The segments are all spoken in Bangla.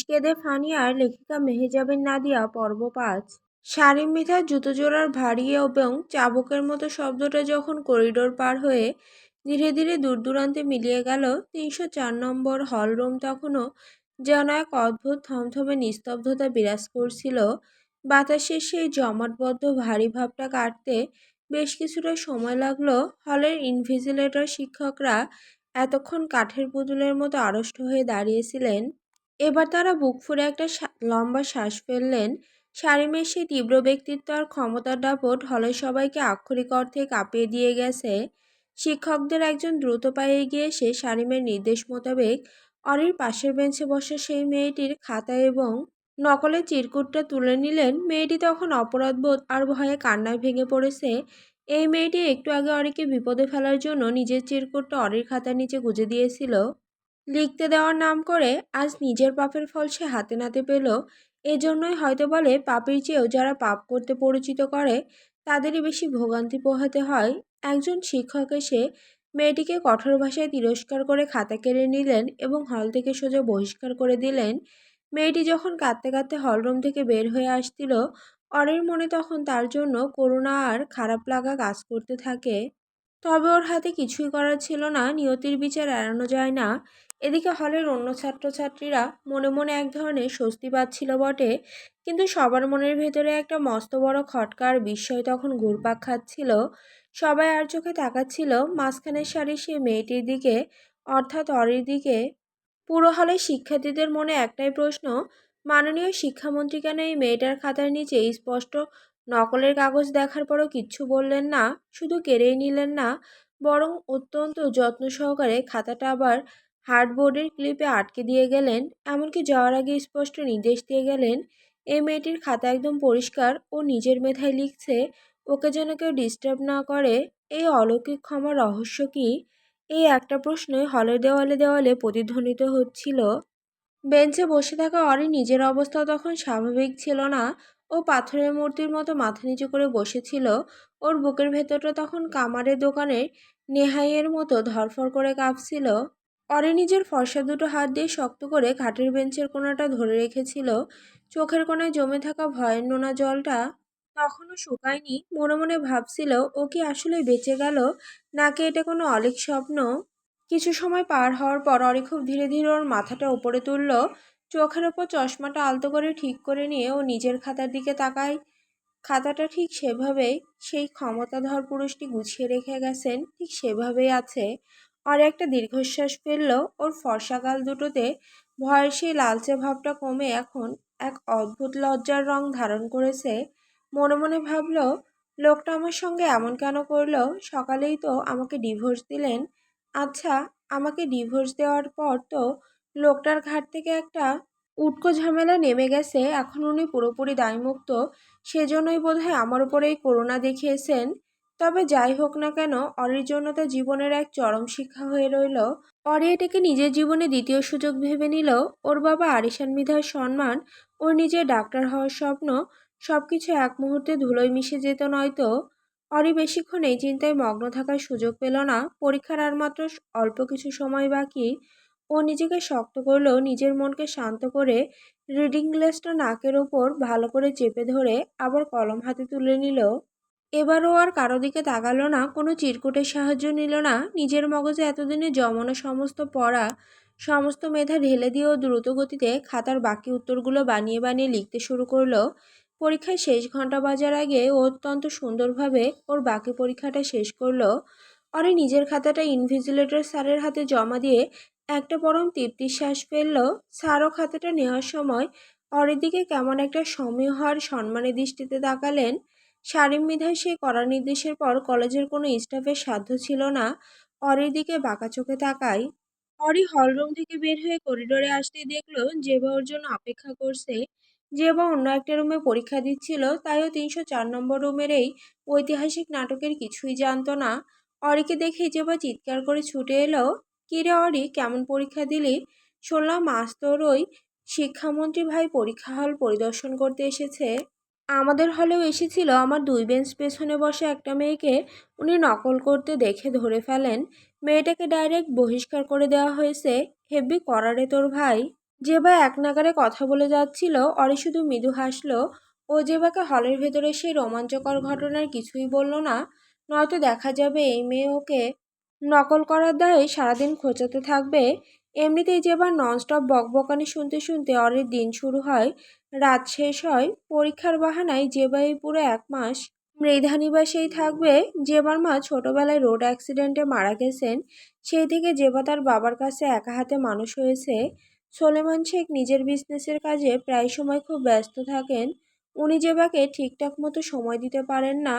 কেঁদে ফানিয়ার লেখিকা মেহেজাবিন নাদিয়া পর্ব ৫। শারীন মিঠার জুতো জোড়ার ভারী এবং চাবুকের মতো শব্দটা যখন করিডোর পার হয়ে ধীরে ধীরে দূর দূরান্তে মিলিয়ে গেল ৩০৪ নম্বর হলরুম, তখনও যেন এক অদ্ভুত থমথমে নিস্তব্ধতা বিরাজ করছিল। বাতাসের সেই জমাটবদ্ধ ভারী ভাবটা কাটতে বেশ কিছুটা সময় লাগলো। হলের ইনভিজিলেটর শিক্ষকরা এতক্ষণ কাঠের পুতুলের মতো আড়ষ্ট হয়ে দাঁড়িয়েছিলেন। এবার তারা বুক ফুঁড়ে একটা লম্বা শ্বাস ফেললেন। শারীমের সেই তীব্র ব্যক্তিত্ব আর ক্ষমতার দাপট হলের সবাইকে আক্ষরিক অর্থে কাঁপিয়ে দিয়ে গেছে। শিক্ষকদের একজন দ্রুত পায়ে এগিয়ে এসে শারীমের নির্দেশ মোতাবেক অরির পাশের বেঞ্চে বসা সেই মেয়েটির খাতা এবং নকলের চিরকুটটা তুলে নিলেন। মেয়েটি তখন অপরাধবোধ আর ভয়ে কান্নায় ভেঙে পড়েছে। এই মেয়েটি একটু আগে অরিকে বিপদে ফেলার জন্য নিজের চিরকুটটা অরির খাতার নিচে গুজে দিয়েছিল। লিখতে দেওয়ার নাম করে আজ নিজের পাপের ফল সে হাতে নাতে পেল। এজন্যই হয়তো বলে, পাপের চেয়েও যারা পাপ করতে পরিচিত করে তাদেরই বেশি ভোগান্তি পোহাতে হয়। একজন শিক্ষক এসে মেয়েটিকে কঠোর ভাষায় তিরস্কার করে খাতা কেড়ে নিলেন এবং হল থেকে সোজা বহিষ্কার করে দিলেন। মেয়েটি যখন কাঁদতে কাঁদতে হলরুম থেকে বের হয়ে আসছিল, অরের মনে তখন তার জন্য করুণা আর খারাপ লাগা কাজ করতে থাকে। তবে ওর হাতে কিছুই করার ছিল না, নিয়তির বিচার এড়ানো যায় না। এদিকে হলের অন্য ছাত্রছাত্রীরা মনে মনে এক ধরনের স্বস্তি পাচ্ছিল বটে, কিন্তু সবার মনের ভেতরে একটা মস্ত বড় খটকা আর বিস্ময় তখন ঘুরপাক খাচ্ছিল। সবাই আর চোখে তাকাচ্ছিল মাঝখানের সারির সেই মেয়েটির দিকে, অর্থাৎ অরির দিকে। পুরো হলের শিক্ষার্থীদের মনে একটাই প্রশ্ন, মাননীয় শিক্ষামন্ত্রী কেন এই মেয়েটার খাতার নিচে স্পষ্ট নকলের কাগজ দেখার পরও কিচ্ছু বললেন না, শুধু কেড়েই নিলেন না, বরং অত্যন্ত যত্ন সহকারে খাতাটা আবার হার্ডবোর্ডের ক্লিপে আটকে দিয়ে গেলেন। এমনকি যাওয়ার আগে স্পষ্ট নির্দেশ দিয়ে গেলেন, এই মেয়েটির খাতা একদম পরিষ্কার, ও নিজের মেধায় লিখছে, ওকে যেন কেউ ডিস্টার্ব না করে। এই অলৌকিক ক্ষমার রহস্য কি? এই একটা প্রশ্নই হলের দেওয়ালে দেওয়ালে প্রতিধ্বনিত হচ্ছিল। বেঞ্চে বসে থাকা অরি নিজের অবস্থা তখন স্বাভাবিক ছিল না। ও পাথরের মূর্তির মতো মাথা নিচু করে বসেছিল। ওর বুকের ভেতরটা তখন কামারের দোকানের নেহাইয়ের মতো ধরফর করে কাঁপছিল। অরি নিজের ফর্সা দুটো হাত দিয়ে শক্ত করে খাটের বেঞ্চের কোণাটা ধরে রেখেছিল। চোখের কোণায় জমে থাকা ভয়ের নোনা জলটা তখনও শুকায়নি। মনে মনে ভাবছিল, ও কি আসলে বেঁচে গেল, নাকি এটা কোনো অলীক স্বপ্ন। কিছু সময় পার হওয়ার পর অরি খুব ধীরে ধীরে ওর মাথাটা উপরে তুলল। চোখের ওপর চশমাটা আলতো করে ঠিক করে নিয়ে ও নিজের খাতার দিকে তাকায়। খাতাটা ঠিক সেভাবেই, সেই ক্ষমতাধর পুরুষটি গুছিয়ে রেখে গেছেন ঠিক সেভাবেই আছে। আর একটা দীর্ঘশ্বাস ফেলল। ওর ফর্সা গাল দুটোতে ভয়ের সেই লালচে ভাবটা কমে এখন এক অদ্ভুত লজ্জার রং ধারণ করেছে। মনে মনে ভাবল, লোকটা আমার সঙ্গে এমন কেন করলো? সকালেই তো আমাকে ডিভোর্স দিলেন। আচ্ছা, আমাকে ডিভোর্স দেওয়ার পর তো লোকটার ঘাট থেকে একটা উটকো ঝামেলা নেমে গেছে, এখন উনি পুরোপুরি দায়মুক্ত। সেজন্যই বোধহয় আমার উপর এই করুণা দেখিয়েছেন। তবে যাই হোক না কেন, অরির জন্য তা জীবনের এক চরম শিক্ষা হয়ে রইল। অরি এটাকে নিজের জীবনে দ্বিতীয় সুযোগ ভেবে নিল। ওর বাবা আরিশান মিধার সম্মান, ওর নিজের ডাক্তার হওয়ার স্বপ্ন, সবকিছু এক মুহূর্তে ধুলোয় মিশে যেত নয়তো। অরি বেশিক্ষণ এই চিন্তায় মগ্ন থাকার সুযোগ পেল না। পরীক্ষার আর মাত্র অল্প কিছু সময় বাকি। ও নিজেকে শক্ত করলেও নিজের মনকে শান্ত করে রিডিং গ্লাসটা নাকের ওপর ভালো করে চেপে ধরে আবার কলম হাতে তুলে নিল। এবার ও আর কারো দিকে তাকালো না, কোনো চিরকুটের সাহায্য নিল না। নিজের মগজে এতদিনে জমানো সমস্ত পড়া, সমস্ত মেধা ঢেলে দিয়ে ও দ্রুত গতিতে খাতার বাকি উত্তরগুলো বানিয়ে বানিয়ে লিখতে শুরু করলো। পরীক্ষায় শেষ ঘন্টা বাজার আগে ও অত্যন্ত সুন্দরভাবে ওর বাকি পরীক্ষাটা শেষ করলো। অরে নিজের খাতাটা ইনভিজিলেটর স্যারের হাতে জমা দিয়ে একটা পরম তৃপ্তির শ্বাস ফেলল। স্যারও খাতাটা নেওয়ার সময় অরের দিকে কেমন একটা সমীহ আর সম্মানের দৃষ্টিতে তাকালেন। শারীন মৃধার সেই কড়া নির্দেশের পর কলেজের কোনো স্টাফের সাধ্য ছিল না অরির দিকে বাঁকা চোখে তাকায়। অরি হলরুম থেকে বের হয়ে করিডোরে আসতেই দেখলো জেবা ওর জন্য অপেক্ষা করছে। জেবা অন্য একটা রুমে পরীক্ষা দিচ্ছিল, তাইও ৩০৪ নম্বর রুমের এই ঐতিহাসিক নাটকের কিছুই জানতো না। অরিকে দেখেই জেবা চিৎকার করে ছুটে এলো, কিরে অরি, কেমন পরীক্ষা দিলি? শুনলাম আজ তোর ওই শিক্ষামন্ত্রী ভাই পরীক্ষা হল পরিদর্শন করতে এসেছে। আমাদের হলেও এসেছিল। আমার দুই বেঞ্চ পেছনে বসে একটা মেয়েকে উনি নকল করতে দেখে ধরে ফেলেন। মেয়েটাকে ডাইরেক্ট বহিষ্কার করে দেওয়া হয়েছে। হেব্বি করারে তোর ভাই। জেবা এক নাগাড়ে কথা বলে যাচ্ছিল, অরি শুধু মৃদু হাসলো। ও জেবাকে হলের ভেতরে সেই রোমাঞ্চকর ঘটনার কিছুই বলল না। নয়তো দেখা যাবে এই মেয়ে ওকে নকল করার দায়ে সারাদিন খোঁচাতে থাকবে। এমনিতেই জেবার ননস্টপ বকবকানি শুনতে শুনতে অরির দিন শুরু হয়, রাত শেষ হয়। পরীক্ষার বাহানায় জেবা এই পুরো 1 মাস মৃধানিবাসেই থাকবে। জেবার মা ছোটবেলায় রোড অ্যাক্সিডেন্টে মারা গেছেন। সেই থেকে জেবা তার বাবার কাছে একা হাতে মানুষ হয়েছে। সোলেমান শেখ নিজের বিজনেসের কাজে প্রায় সময় খুব ব্যস্ত থাকেন। উনি জেবাকে ঠিকঠাক মতো সময় দিতে পারেন না।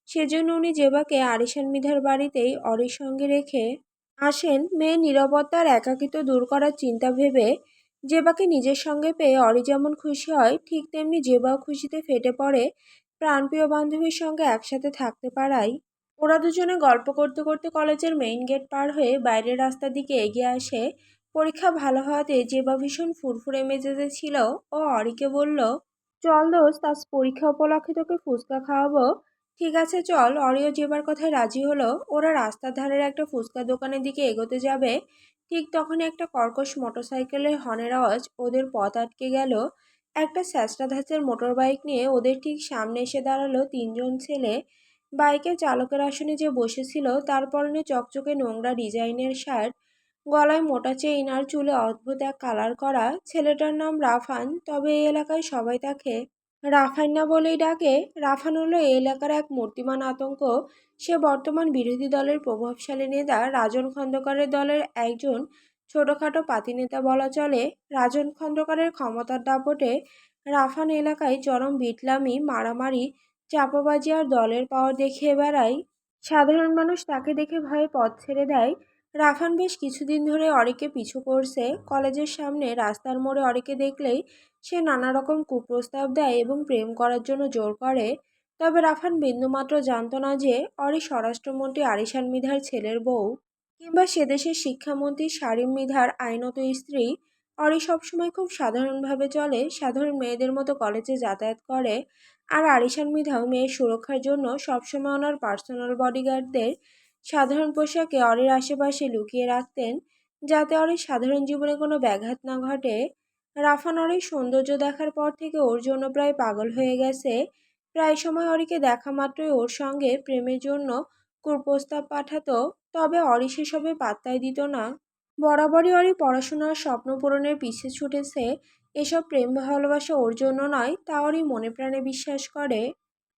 সেজন্য উনি জেবাকে আরিশান মিধার বাড়িতেই অরির সঙ্গে রেখে আসেন। মেয়ের নীরবতা আর একাকিত্ব দূর করার চিন্তা ভেবে। জেবাকে নিজের সঙ্গে পেয়ে অরি যেমন খুশি হয়, ঠিক তেমনি জেবাও খুশিতে ফেটে পড়ে প্রাণপ্রিয় বান্ধবীর সঙ্গে একসাথে থাকতে পারাই। ওরা দুজনে গল্প করতে করতে কলেজের মেইন গেট পার হয়ে বাইরের রাস্তার দিকে এগিয়ে আসে। পরীক্ষা ভালো হওয়াতে জেবা ভীষণ ফুরফুরে মেজাজে ছিল। ও অরিকে বলল, চল দোস্ত, আজ পরীক্ষা উপলক্ষে তোকে ফুচকা খাওয়াবো। ঠিক আছে চল। অরিও জেবার কথায় রাজি হলো। ওরা রাস্তার ধারের একটা ফুচকা দোকানের দিকে এগোতে যাবে। ঠিক তখনই একটা কর্কশ মোটরসাইকেলের হর্নের আওয়াজ ওদের পথ আটকে গেল। একটা স্যাঁচড়া ধাঁচের মোটর বাইক নিয়ে ওদের ঠিক সামনে এসে দাঁড়ালো 3জন ছেলে। বাইকের চালকের আসনে যে বসেছিল তার পরনে চকচকে নোংরা ডিজাইনের শার্ট, গলায় মোটা চেইন আর চুলে অদ্ভুত এক কালার করা। ছেলেটার নাম রাফান, তবে এই এলাকায় সবাই তাকে রাফাইন্না বলেই ডাকে। রাফান হলো এই এলাকার এক মূর্তিমান আতঙ্ক। সে বর্তমান বিরোধী দলের প্রভাবশালী নেতা রাজন খন্দকারের দলের একজন ছোটখাটো পাতিনেতা বলা চলে। রাজন খন্দকারের ক্ষমতার দাপটে রাফান এলাকায় চরম বিটলামি, মারামারি, চাপাবাজি আর দলের পাওয়ার দেখিয়ে বেড়ায়। সাধারণ মানুষ তাকে দেখে ভয়ে পথ ছেড়ে দেয়। রাফান বেশ কিছুদিন ধরে অরিকে পিছু করছে। কলেজের সামনে রাস্তার মোড়ে অরিকে দেখলেই সে নানা রকম কুপ্রস্তাব দেয় এবং প্রেম করার জন্য জোর করে। তবে রাফান বিন্দুমাত্র জানত না যে অরি স্বরাষ্ট্রমন্ত্রী আরিশান মিধার ছেলের বউ, কিংবা সে দেশের শিক্ষামন্ত্রী শারীন মিধার আইনত স্ত্রী। অরি সবসময় খুব সাধারণভাবে চলে, সাধারণ মেয়েদের মতো কলেজে যাতায়াত করে। আর আরিশান মিধাও মেয়ের সুরক্ষার জন্য সবসময় ওনার পার্সোনাল বডিগার্ডদের সাধারণ পোশাকে অরির আশেপাশে লুকিয়ে রাখতেন, যাতে অরির সাধারণ জীবনে কোনো ব্যাঘাত না ঘটে। রাফান অরির সৌন্দর্য দেখার পর থেকে ওর জন্য প্রায় পাগল হয়ে গেছে। প্রায় সময় অরিকে দেখা মাত্রই ওর সঙ্গে প্রেমের জন্য কুপ্রস্তাব পাঠাতো। তবে অরি সেসবে পাত্তাই দিত না। বরাবরই অরি পড়াশোনার স্বপ্ন পূরণের পিছে ছুটেছে। এসব প্রেম ভালোবাসা ওর জন্য নয়, তা অরি মনে প্রাণে বিশ্বাস করে।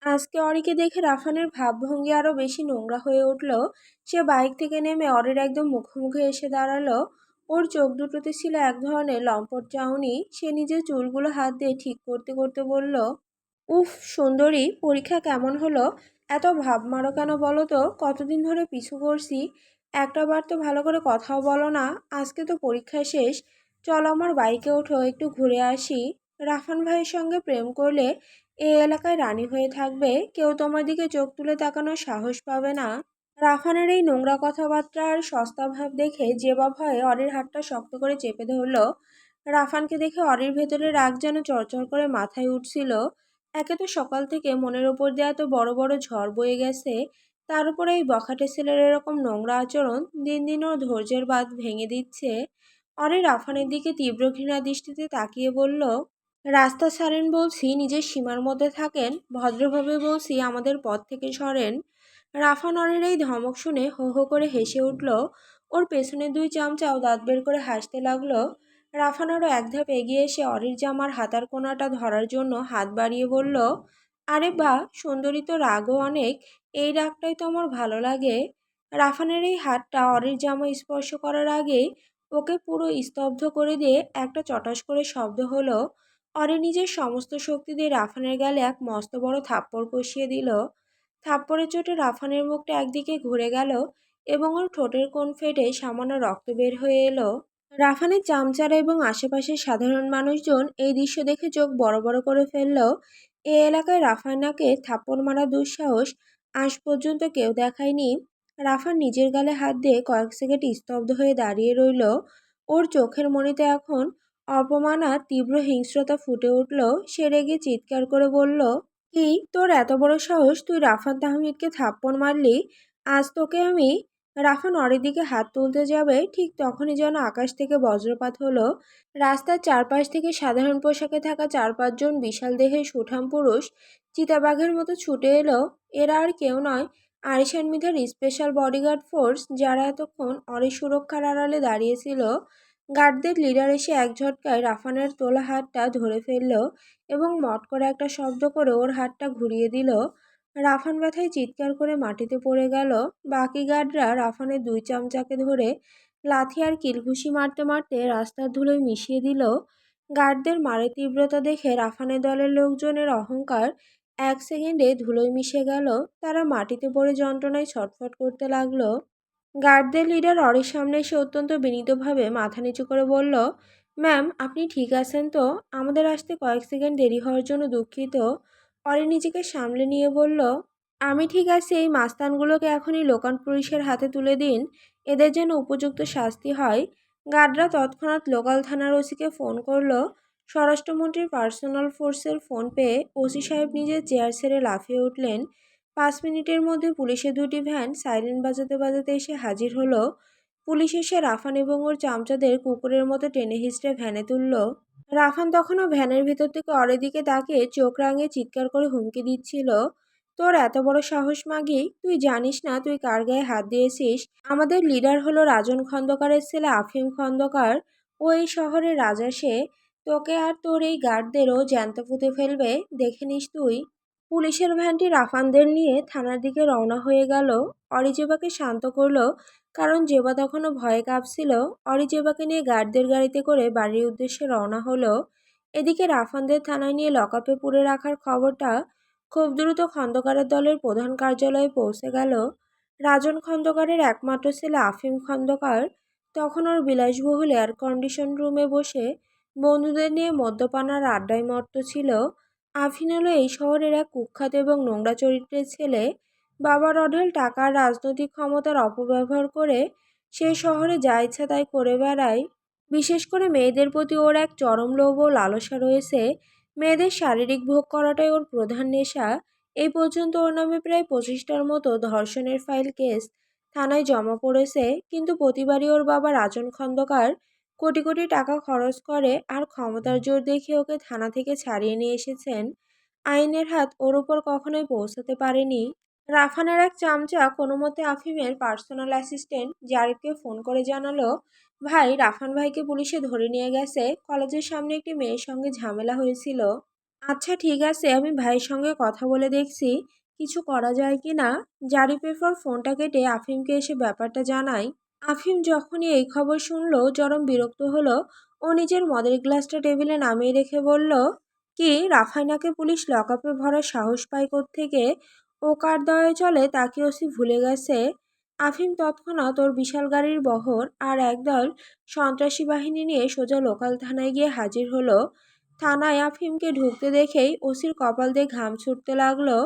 আজকে অরিকে দেখে রাফানের ভাবভঙ্গি আরো বেশি নোংরা হয়ে উঠল। সে বাইক থেকে নেমে অরির একদম মুখোমুখি এসে দাঁড়ালো। ওর চোখ দুটোতে ছিল এক ধরনের লম্পট চাউনি। সে নিজের চুলগুলো হাত দিয়ে ঠিক করতে করতে বলল, উফ সুন্দরী, পরীক্ষা কেমন হলো? এত ভাব মারো কেন বলো তো? কতদিন ধরে পিছু করছি, একটা বার তো ভালো করে কথাও বলো না। আজকে তো পরীক্ষা শেষ, চলো আমার বাইকে ওঠো, একটু ঘুরে আসি। রাফান ভাইয়ের সঙ্গে প্রেম করলে এই এলাকায় রানী হয়ে থাকবে, কেউ তোমার দিকে চোখ তুলে তাকানোর সাহস পাবে না। রাফানের এই নোংরা কথাবার্তা আর সস্তা ভাব দেখে জেবা ভয়ে অরির হাতটা শক্ত করে চেপে ধরল। রাফানকে দেখে অরির ভেতরে রাগ যেন চড়চড় করে মাথায় উঠছিল। একে তো সকাল থেকে মনের ওপর দিয়ে এত বড় বড় ঝড় বয়ে গেছে, তার উপরে এই বখাটে ছেলের এরকম নোংরা আচরণ দিন দিন ওর ধৈর্যের বাঁধ ভেঙে দিচ্ছে। অরি রাফানের দিকে তীব্র ঘৃণা দৃষ্টিতে তাকিয়ে বলল, রাস্তা ছাড়েন বলছি, নিজের সীমার মধ্যে থাকেন। ভদ্রভাবে বলছি, আমাদের পথ থেকে সরেন। রাফান অরির এই ধমক শুনে হো হো করে হেসে উঠল। ওর পেছনে 2 চামচাও দাঁত বের করে হাসতে লাগলো। রাফান আরও এক ধাপ এগিয়ে এসে অরির জামার হাতার কোণাটা ধরার জন্য হাত বাড়িয়ে বলল, আরে বাহ সুন্দরী, তো রাগও অনেক। এই রাগটাই তো আমার ভালো লাগে। রাফানের এই হাতটা অরির জামা স্পর্শ করার আগেই ওকে পুরো স্তব্ধ করে দিয়ে একটা চটাস করে শব্দ হলো। অরি নিজের সমস্ত শক্তি দিয়ে রাফানের গালে এক মস্ত বড় থাপ্পড় কষিয়ে দিল। থাপ্পড়ের চোটে রাফানের মুখটা একদিকে ঘুরে গেল এবং ওর ঠোঁটের কোণ ফেটে সামান্য রক্ত বের হয়ে এলো। রাফানের চামচারা এবং আশেপাশের সাধারণ মানুষজন এই দৃশ্য দেখে চোখ বড় বড় করে ফেলল। এ এলাকায় রাফানাকে থাপ্পড় মারা দুঃসাহস আজ পর্যন্ত কেউ দেখায়নি। রাফান নিজের গালে হাত দিয়ে কয়েক সেকেন্ড স্তব্ধ হয়ে দাঁড়িয়ে রইল। ওর চোখের মণিতে এখন অপমান আর তীব্র হিংস্রতা ফুটে উঠল। সে রেগে চিৎকার করে বলল, কি তোর এত বড় সাহস? তুই রাফান তাহমিদকে থাপ্পড় মারলি? আজ তোকে আমি রাফান অরির দিকে হাত তুলতে যাবে, ঠিক তখনই যেন আকাশ থেকে বজ্রপাত হলো। রাস্তার চারপাশ থেকে সাধারণ পোশাকে থাকা 4-5 জন বিশাল দেহের সুঠাম পুরুষ চিতাবাঘের মতো ছুটে এলো। এরা আর কেউ নয়, আরিশান মিধার স্পেশাল বডিগার্ড ফোর্স, যারা এতক্ষণ অরির সুরক্ষার আড়ালে দাঁড়িয়েছিল। গার্ডদের লিডার এসে এক ঝটকায় রাফানের তোলা হাতটা ধরে ফেলল এবং মট করে একটা শব্দ করে ওর হাতটা ঘুরিয়ে দিল। রাফান ব্যথায় চিৎকার করে মাটিতে পড়ে গেল। বাকি গার্ডরা রাফানের 2 চামচাকে ধরে লাথি আর কিলঘুষি মারতে মারতে রাস্তার ধুলোয় মিশিয়ে দিল। গার্ডদের মারের তীব্রতা দেখে রাফানের দলের লোকজনের অহংকার 1 সেকেন্ডে ধুলোয় মিশে গেল। তারা মাটিতে পড়ে যন্ত্রণায় ছটফট করতে লাগলো। গার্ডদের লিডার অরির সামনে এসে অত্যন্ত বিনীতভাবে মাথা নিচু করে বলল, ম্যাম, আপনি ঠিক আছেন তো? আমাদের আসতে কয়েক সেকেন্ড দেরি হওয়ার জন্য দুঃখিত। অরি নিজেকে সামলে নিয়ে বলল, আমি ঠিক আছি। এই মাস্তানগুলোকে এখনই লোকাল পুলিশের হাতে তুলে দিন, এদের যেন উপযুক্ত শাস্তি হয়। গার্ডরা তৎক্ষণাৎ লোকাল থানার ওসিকে ফোন করলো। স্বরাষ্ট্রমন্ত্রীর পার্সোনাল ফোর্সের ফোন পেয়ে ওসি সাহেব নিজের চেয়ার ছেড়ে লাফিয়ে উঠলেন। 5 মিনিটের মধ্যে পুলিশের 2টি ভ্যান সাইরেন বাজাতে বাজাতে এসে হাজির হলো। পুলিশ এসে রাফান এবং ওর চামচাদের কুকুরের মতো টেনে হিঁচড়ে ভ্যানে তুলল। রাফান তখনও ভ্যানের ভিতর থেকে অরের দিকে তাকিয়ে চোখ রাঙিয়ে চিৎকার করে হুমকি দিচ্ছিল, তোর এত বড় সাহস মাগি! তুই জানিস না তুই কার গায়ে হাত দিয়েছিস? আমাদের লিডার হলো রাজন খন্দকারের ছেলে আফিম খন্দকার। ও এই শহরের রাজা সে। তোকে আর তোর এই গার্ডদেরও জ্যান্ত পুঁতে ফেলবে, দেখে নিস তুই। পুলিশের ভ্যানটি রাফানদের নিয়ে থানার দিকে রওনা হয়ে গেল। অরিজেবাকে শান্ত করলো, কারণ জেবা তখনও ভয়ে কাঁপছিল। অরিজেবাকে নিয়ে গার্ডদের গাড়িতে করে বাড়ির উদ্দেশ্যে রওনা হলো। এদিকে রাফানদের থানায় নিয়ে লকআপে পুরে রাখার খবরটা খুব দ্রুত খন্দকারের দলের প্রধান কার্যালয়ে পৌঁছে গেল। রাজন খন্দকারের একমাত্র ছেলে আফিম খন্দকার তখন ওর বিলাসবহুল এয়ার কন্ডিশন রুমে বসে বন্ধুদের নিয়ে মদ্যপান আর আড্ডায় মত্ত ছিল। আফিন হলো এই শহরের এক কুখ্যাত এবং নোংরা চরিত্রের ছেলে। বাবার অঢেল টাকা আর রাজনৈতিক ক্ষমতার অপব্যবহার করে সে শহরে যা ইচ্ছা তাই করে বেড়ায়। বিশেষ করে মেয়েদের প্রতি ওর এক চরম লোভ ও লালসা রয়েছে। মেয়েদের শারীরিক ভোগ করাটাই ওর প্রধান নেশা। এই পর্যন্ত ওর নামে প্রায় 25টার মতো ধর্ষণের ফাইল কেস থানায় জমা পড়েছে, কিন্তু প্রতিবারই ওর বাবা রাজন খন্দকার কোটি কোটি টাকা খরচ করে আর ক্ষমতার জোর দেখিয়ে ওকে থানা থেকে ছাড়িয়ে নিয়ে এসেছেন। আইনের হাত ওর উপর কখনোই পৌঁছাতে পারেনি। রাফানের এক চামচা কোনো মতে আফিমের পার্সোনাল অ্যাসিস্ট্যান্ট জারিফকে ফোন করে জানালো, ভাই, রাফান ভাইকে পুলিশে ধরে নিয়ে গেছে। কলেজের সামনে একটি মেয়ের সঙ্গে ঝামেলা হয়েছিল। আচ্ছা ঠিক আছে, আমি ভাইয়ের সঙ্গে কথা বলে দেখছি কিছু করা যায় কি না। জারিফ এরপর ফোনটা কেটে আফিমকে এসে ব্যাপারটা জানায়। আফিম যখনই এই খবর শুনলো চরম বিরক্ত হলো। ও নিজের মদের গ্লাসটা টেবিলে নামিয়ে রেখে বলল, কি, রাফাইনাকে পুলিশ লকআপে ভরার সাহস পায় কোত্থেকে? ও কার দয়ায় চলে তা কি ওসি ভুলে গেছে? আফিম তৎক্ষণাৎ ওর বিশাল গাড়ির বহর আর একদল সন্ত্রাসী বাহিনী নিয়ে সোজা লোকাল থানায় গিয়ে হাজির হলো। থানায় আফিমকে ঢুকতে দেখেই ওসির কপাল দিয়ে ঘাম ছুটতে লাগলো।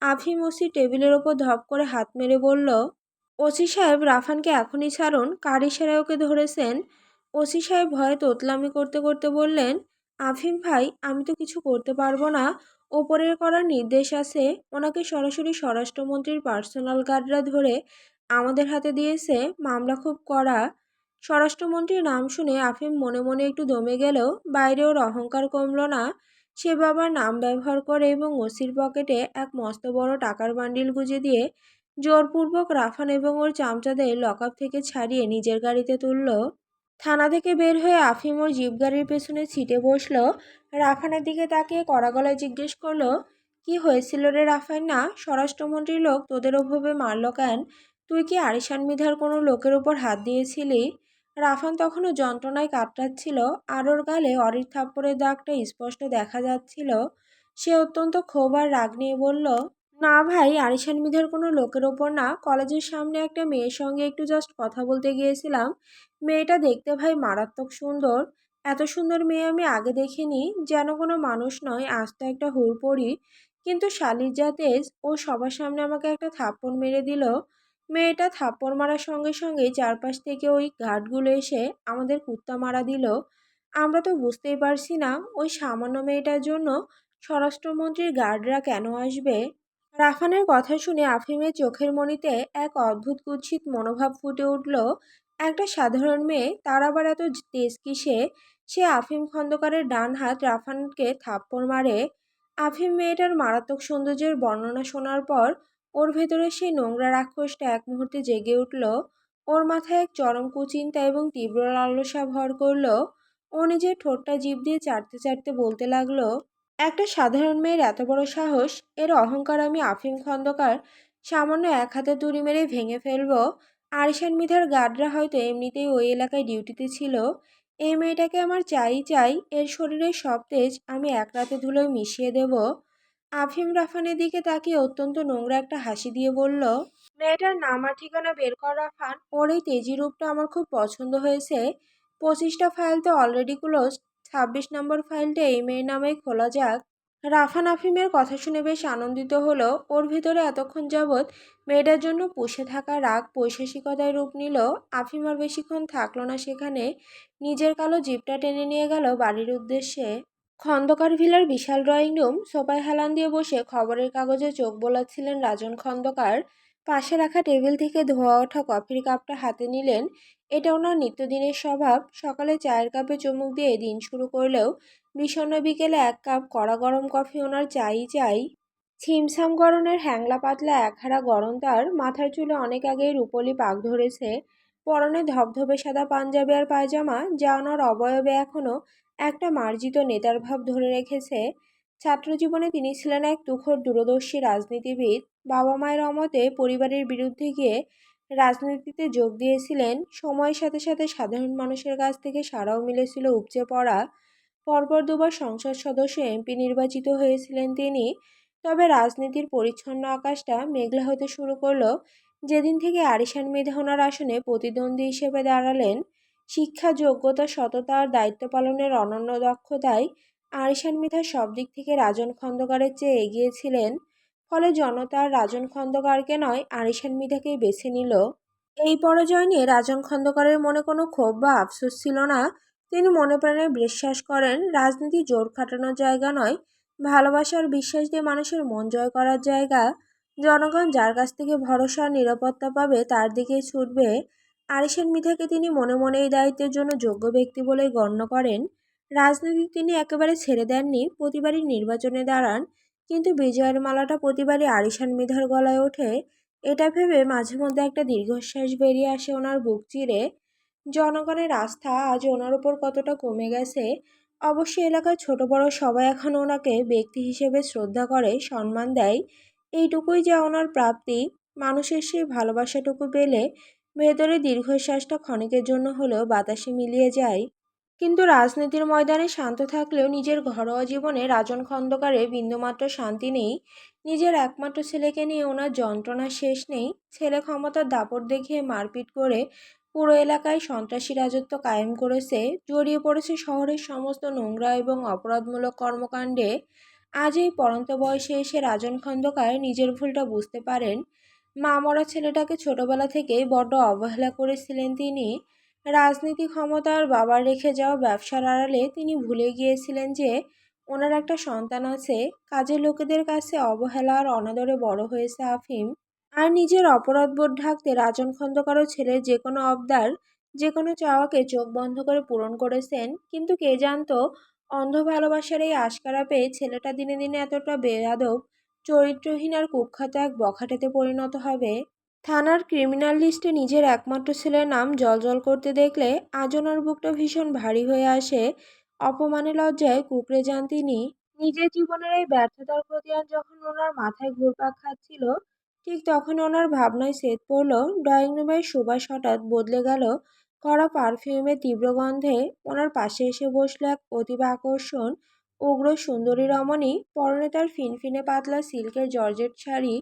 আফিম ওসির টেবিলের ওপর ধপ করে হাত মেরে বলল, ওসি সাহেব, রাফানকে এখনই ছাড়ুন। কার ইশারায় ওকে ধরেছেন? ওসি সাহেব ভয়ে তোতলামি করতে করতে বললেন, আফিম ভাই, আমি তো কিছু করতে পারবো না। ওপরের করার নির্দেশ আছে। ওনাকে সরাসরি স্বরাষ্ট্রমন্ত্রীর পার্সোনাল গার্ডরা ধরে আমাদের হাতে দিয়েছে। মামলা খুব কড়া। স্বরাষ্ট্রমন্ত্রীর নাম শুনে আফিম মনে মনে একটু দমে গেলেও বাইরে ওর অহংকার কমল না। সে বাবার নাম ব্যবহার করে এবং ওসির পকেটে এক মস্ত বড় টাকার বান্ডিল গুঁজে দিয়ে জোরপূর্বক রাফান এবং ওর চামচাদের লকআপ থেকে ছাড়িয়ে নিজের গাড়িতে তুলল। থানা থেকে বের হয়ে আফিম ওর জিপ গাড়ির পেছনে সিটে বসলো। রাফানের দিকে তাকিয়ে কড়া গলায় জিজ্ঞেস করলো, কি হয়েছিল রে রাফান? না, স্বরাষ্ট্রমন্ত্রীর লোক তোদের ওভাবে মারল কেন? তুই কি আরিশান মিধার কোনো লোকের ওপর হাত দিয়েছিলি? রাফান তখনও যন্ত্রণায় কাতরাচ্ছিল আর ওর গালে অরির থাপ্পড়ের দাগটা স্পষ্ট দেখা যাচ্ছিল। সে অত্যন্ত ক্ষোভ আর রাগ নিয়ে বলল, না ভাই, আরিশান মিধার কোনো লোকের ওপর না। কলেজের সামনে একটা মেয়ের সঙ্গে একটু জাস্ট কথা বলতে গিয়েছিলাম। মেয়েটা দেখতে ভাই মারাত্মক সুন্দর। এত সুন্দর মেয়ে আমি আগে দেখিনি। যেন কোনো মানুষ নয়, আস্ত একটা হুড়পড়ি। কিন্তু শালির যা তেজ, ও সবার সামনে আমাকে একটা থাপ্পড় মেরে দিল। মেয়েটা থাপ্পড় মারার সঙ্গে সঙ্গেই চারপাশ থেকে ওই গার্ডগুলো এসে আমাদের কুত্তা মারা দিল। আমরা তো বুঝতেই পারছি না ওই সামান্য মেয়েটার জন্য স্বরাষ্ট্রমন্ত্রীর গার্ডরা কেন আসবে। রাফানের কথা শুনে আফিমের চোখের মণিতে এক অদ্ভুত কুৎসিত মনোভাব ফুটে উঠল। একটা সাধারণ মেয়ে, তার আবার এত তেজ কিসে? সে আফিম খন্দকারের ডান হাত রাফানকে থাপ্পড় মারে। আফিম মেয়েটার মারাত্মক সৌন্দর্যের বর্ণনা শোনার পর ওর ভেতরে সেই নোংরা রাক্ষসটা এক মুহূর্তে জেগে উঠল। ওর মাথায় এক চরম কুচিন্তা এবং তীব্র লালসা ভর করল। ও নিজের ঠোঁটটা জিভ দিয়ে চাটতে চাটতে বলতে লাগলো, একটা সাধারণ মেয়ের এত বড় সাহস! এর অহংকার আমি আফিম খন্দকার সামান্য এক হাতে তুড়ি মেরে ভেঙে ফেলবো। আরিশান মিধার গার্ডরা হয়তো এমনিতেই ওই এলাকায় ডিউটিতে ছিল। এই মেয়েটাকে আমার চাই চাই, এর শরীরের সব তেজ আমি এক রাতে ধুলোয় মিশিয়ে দেব। আফিম রাফানের দিকে তাকিয়ে অত্যন্ত নোংরা একটা হাসি দিয়ে বলল, মেয়েটার নাম আর ঠিকানা বের কর রাফান। ওর এই তেজি রূপটা আমার খুব পছন্দ হয়েছে। 25টা ফাইল তো অলরেডি ক্লোজ, 26 নম্বর ফাইলটা এই মেয়ের নামেই খোলা যাক। রাফান আফিমের কথা শুনে বেশ আনন্দিত হলো। ওর ভেতরে এতক্ষণ যাবৎ মেয়েটার জন্য পুষে থাকা রাগ পৈশাসিকতায় রূপ নিল। আফিম আর বেশিক্ষণ থাকলো না সেখানে। নিজের কালো জিপটা টেনে নিয়ে গেল বাড়ির উদ্দেশ্যে। খন্দকার ভিলার বিশাল ড্রয়িং রুম, সোফায় হেলান দিয়ে বসে খবরের কাগজে চোখ বোলাচ্ছিলেন রাজন খন্দকার। পাশে রাখা টেবিল থেকে ধোয়া ওঠা কফির কাপটা হাতে নিলেন। এটা ওনার নিত্যদিনের স্বভাব। সকালে চায়ের কাপে চুমুক দিয়ে দিন শুরু করলেও বিষণ্ণ বিকেলে এক কাপ কড়া গরম কফি ওনার চাই চাই। ছিমছাম গরনের হ্যাংলা পাতলা একহারা গরম তার মাথার চুলে অনেক আগেই রুপোলি পাক ধরেছে। পরনে ধবধবে সাদা পাঞ্জাবি আর পায়জামা, যা ওনার অবয়বে এখনো একটা মার্জিত নেতার ভাব ধরে রেখেছে। ছাত্রজীবনে তিনি ছিলেন এক তুখোড় দূরদর্শী রাজনীতিবিদ। বাবা মায়ের অমতে পরিবারের বিরুদ্ধে গিয়ে রাজনীতিতে যোগ দিয়েছিলেন। সময়ের সাথে সাথে সাধারণ মানুষের কাছ থেকে সাড়াও মিলেছিল উপচে পড়া। পরপর দুবার সংসদ সদস্য এমপি নির্বাচিত হয়েছিলেন তিনি। তবে রাজনীতির পরিচ্ছন্ন আকাশটা মেঘলা হতে শুরু করলো যেদিন থেকে আরিশান মৃধা ওনার আসনে প্রতিদ্বন্দ্বী হিসেবে দাঁড়ালেন। শিক্ষা, যোগ্যতা, সততা আর দায়িত্ব পালনের অনন্য দক্ষতায় আরিশান মৃধা সব দিক থেকে রাজন খন্দকারের চেয়ে এগিয়ে ছিলেন। ফলে জনতা আর রাজন খন্দকারকে নয়, আরিশান মৃধাকেই বেছে নিল। এই পরাজয় নিয়ে রাজন খন্দকারের মনে কোনো ক্ষোভ বা আফসোস ছিল না। তিনি মনে প্রাণে বিশ্বাস করেন, রাজনীতি জোর খাটানোর জায়গা নয়, ভালোবাসার বিশ্বাস দিয়ে মানুষের মন জয় করার জায়গা। জনগণ যার কাছ থেকে ভরসা আর নিরাপত্তা পাবে তার দিকেই ছুটবে। আরিশান মিঠাকে তিনি মনে মনে এই দায়িত্বের জন্য যোগ্য ব্যক্তি বলেই গণ্য করেন। রাজনীতি তিনি একেবারে ছেড়ে দেননি, প্রতিবারই নির্বাচনে দাঁড়ান। কিন্তু বিজয়ের মালাটা প্রতিবারই আরিশান মিধার গলায় ওঠে। এটা ভেবে মাঝে মধ্যে একটা দীর্ঘশ্বাস বেরিয়ে আসে ওনার বুক চিরে। জনগণের আস্থা আজ ওনার উপর কতটা কমে গেছে। অবশ্য এলাকার ছোট বড় সবাই এখন ওনাকে ব্যক্তি হিসেবে শ্রদ্ধা করে, সম্মান দেয়। এইটুকুই যা ওনার প্রাপ্তি। মানুষের সেই ভালোবাসাটুকু পেলে ভেতরে দীর্ঘশ্বাসটা ক্ষণিকের জন্য হলেও বাতাসে মিলিয়ে যায়। কিন্তু রাজনীতির ময়দানে শান্ত থাকলেও নিজের ঘরোয়া জীবনে রাজন খন্দকারের বিন্দুমাত্র শান্তি নেই। নিজের একমাত্র ছেলেকে নিয়ে ওনার যন্ত্রণার শেষ নেই। ছেলে ক্ষমতার দাপট দেখিয়ে মারপিট করে পুরো এলাকায় সন্ত্রাসী রাজত্ব কায়েম করেছে, জড়িয়ে পড়েছে শহরের সমস্ত নোংরা এবং অপরাধমূলক কর্মকাণ্ডে। আজ এই পড়ন্ত বয়সে এসে রাজন খন্দকার নিজের ভুলটা বুঝতে পারেন। মা মরা ছেলেটাকে ছোটবেলা থেকেই বড্ড অবহেলা করেছিলেন তিনি। রাজনীতি, ক্ষমতা আর বাবার রেখে যাওয়া ব্যবসার আড়ালে তিনি ভুলে গিয়েছিলেন যে ওনার একটা সন্তান আছে। কাজের লোকেদের কাছে অবহেলা আর অনাদরে বড় হয়েছে আফিম। আর নিজের অপরাধবোধ ঢাকতে রাজন খন্দকারও ছেলের যে কোনো আবদার, যে কোনো চাওয়াকে চোখ বন্ধ করে পূরণ করেছেন। কিন্তু কে জানতো, অন্ধ ভালোবাসার এই আশকারা পেয়ে ছেলেটা দিনে দিনে এতটা বেয়াদব, চরিত্রহীন আর কুখ্যাত এক বখাটেতে পরিণত হবে। থানার ক্রিমিনাল লিস্টে নিজের একমাত্র ছেলের নাম জ্বলজ্বল করতে দেখলে আজ ওনার বুকটা ভীষণ ভারী হয়ে আসে। অপমানে লজ্জায় কুঁকড়ে যান তিনি। নিজের জীবনের এই ব্যর্থতার প্রতিদান যখন ওনার মাথায় ঘুরপাক খাচ্ছিল, ঠিক তখন ওনার ভাবনায় সেদ পড়ল। ড্রয়িং রুমের সুবাস হঠাৎ বদলে গেল। কড়া পারফিউমের তীব্র গন্ধে ওনার পাশে এসে বসল এক অতীব আকর্ষণ উগ্র সুন্দরী রমণী। পরনে তার ফিনফিনে পাতলা সিল্কের জর্জেট শাড়ি,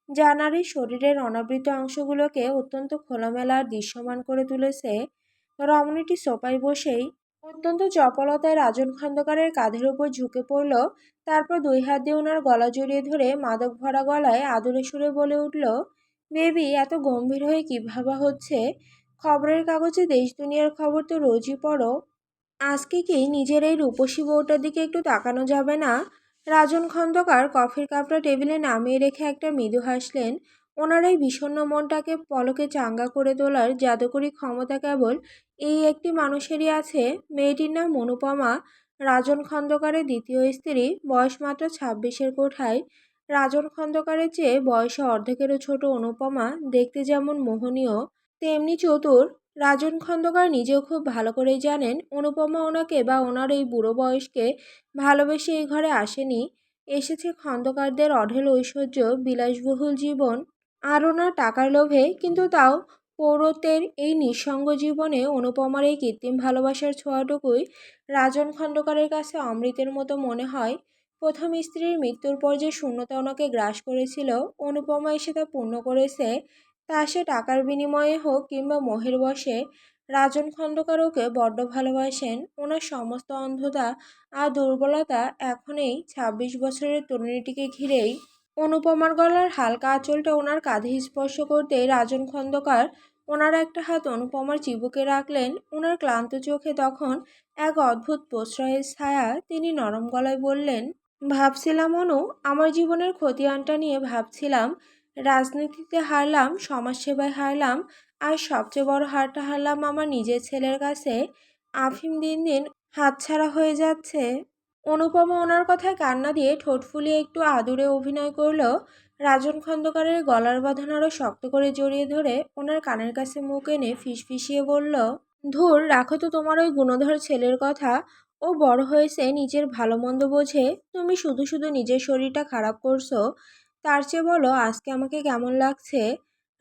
যা নারীর শরীরের অনাবৃত অংশগুলোকে অত্যন্ত খোলামেলা আর দৃশ্যমান করে তুলেছে। রমণীটি সোফায় বসেই অত্যন্ত চপলতায় রাজন খন্দকারের কাঁধের উপর ঝুঁকে পড়ল। তারপর দুই হাত দিয়ে ওনার গলা জড়িয়ে ধরে মাদক ভরা গলায় আদুরে সুরে বলে উঠল, বেবি, এত গম্ভীর হয়ে কী ভাবা হচ্ছে? খবরের কাগজে দেশ দুনিয়ার খবর তো রোজই পড়ো। আজকে কি নিজের এই রূপসী বউটার দিকে একটু তাকানো যাবে না? রাজন খন্দকার কফির কাপটা টেবিলে নামিয়ে রেখে একটা মৃদু হাসলেন। ওনার এই বিষণ্ণ মনটাকে পলকে চাঙ্গা করে তোলার জাদুকরী ক্ষমতা কেবল এই একটি মানুষেরই আছে। মেয়েটির নাম অনুপমা, রাজন খন্দকারের দ্বিতীয় স্ত্রী, বয়স মাত্র 26-এর কোঠায়। রাজন খন্দকারের চেয়ে বয়সে অর্ধেকেরও ছোট অনুপমা দেখতে যেমন মোহনীয়, তেমনি চতুর। রাজন খন্দকার নিজেও খুব ভালো করেই জানেন অনুপমা ওনাকে বা ওনার এই বুড়ো বয়সকে ভালোবেসে এই ঘরে আসেনি, এসেছে খন্দকারদের অঢেল ঐশ্বর্য, বিলাসবহুল জীবন আর ওনার টাকার লোভে। কিন্তু তাও পৌরত্বের এই নিঃসঙ্গ জীবনে অনুপমার এই কৃত্রিম ভালোবাসার ছোঁয়াটুকুই রাজন খন্দকারের কাছে অমৃতের মতো মনে হয়। প্রথম স্ত্রীর মৃত্যুর পর যে শূন্যতা ওনাকে গ্রাস করেছিল, অনুপমা এসে তা পূর্ণ করেছে। তা সে টাকার বিনিময়ে হোক কিংবা মোহের বশে, রাজন খন্দকার ওকে বড্ড ভালোবাসেন। ওনার সমস্ত অন্ধতা আর দুর্বলতা এখন এই 26 বছরের তরুণীটিকে ঘিরেই। অনুপমার গলার হালকা আঁচলটা ওনার কাঁধে স্পর্শ করতেই রাজন খন্দকার ওনার একটা হাত অনুপমার চিবুকে রাখলেন। ওনার ক্লান্ত চোখে তখন এক অদ্ভুত প্রশ্রয়ের ছায়া। তিনি নরম গলায় বললেন, ভাবছিলাম অনু, আমার জীবনের খতিয়ানটা নিয়ে ভাবছিলাম। রাজনীতিতে হারলাম, সমাজসেবায় হারলাম, আর সবচেয়ে বড় হারটা হারলাম আমার নিজের ছেলের কাছে। আফিম দিন দিন হাতছাড়া হয়ে যাচ্ছে। অনুপমা ওনার কথায় কান্না দিয়ে ঠোঁট ফুলিয়ে একটু আদুরে অভিনয় করল। রাজন খন্দকারের গলার বাঁধন আরও শক্ত করে জড়িয়ে ধরে ওনার কানের কাছে মুখ এনে ফিসফিসিয়ে বলল, ধুর, রাখো তো তোমার ওই গুণধর ছেলের কথা। ও বড় হয়েছে, নিজের ভালো মন্দ বোঝে। তুমি শুধু শুধু নিজের শরীরটা খারাপ করছো। তার চেয়ে বলো আজকে আমাকে কেমন লাগছে।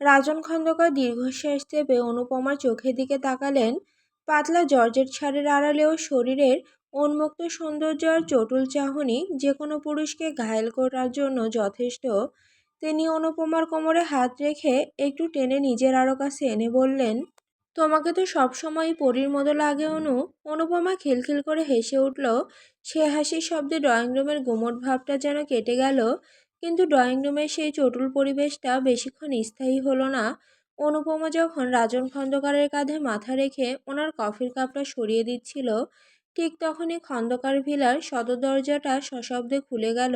রাজন খন্দকার দীর্ঘশ্বাস চেপে অনুপমার চোখের দিকে তাকালেন। পাতলা জর্জেট শাড়ির আড়ালেও শরীরের উন্মুক্ত সৌন্দর্য আর চটুল চাহনি যে কোনো পুরুষকে ঘায়েল করার জন্য যথেষ্ট। তিনি অনুপমার কোমরে হাত রেখে একটু টেনে নিজের আরও কাছে এনে বললেন, তোমাকে তো সবসময়ই পরীর মতো লাগে অনু। অনুপমা খিলখিল করে হেসে উঠল। সে হাসির শব্দে ড্রয়িং রুমের গুমট ভাবটা যেন কেটে গেল। কিন্তু ড্রয়িং রুমের সেই চটুল পরিবেশটা বেশিক্ষণ স্থায়ী হলো না। অনুপমা যখন রাজন খন্দকারের কাঁধে মাথা রেখে ওনার কফির কাপটা সরিয়ে দিচ্ছিল, ঠিক তখনই খন্দকার ভিলার সদর দরজাটা সশব্দে খুলে গেল।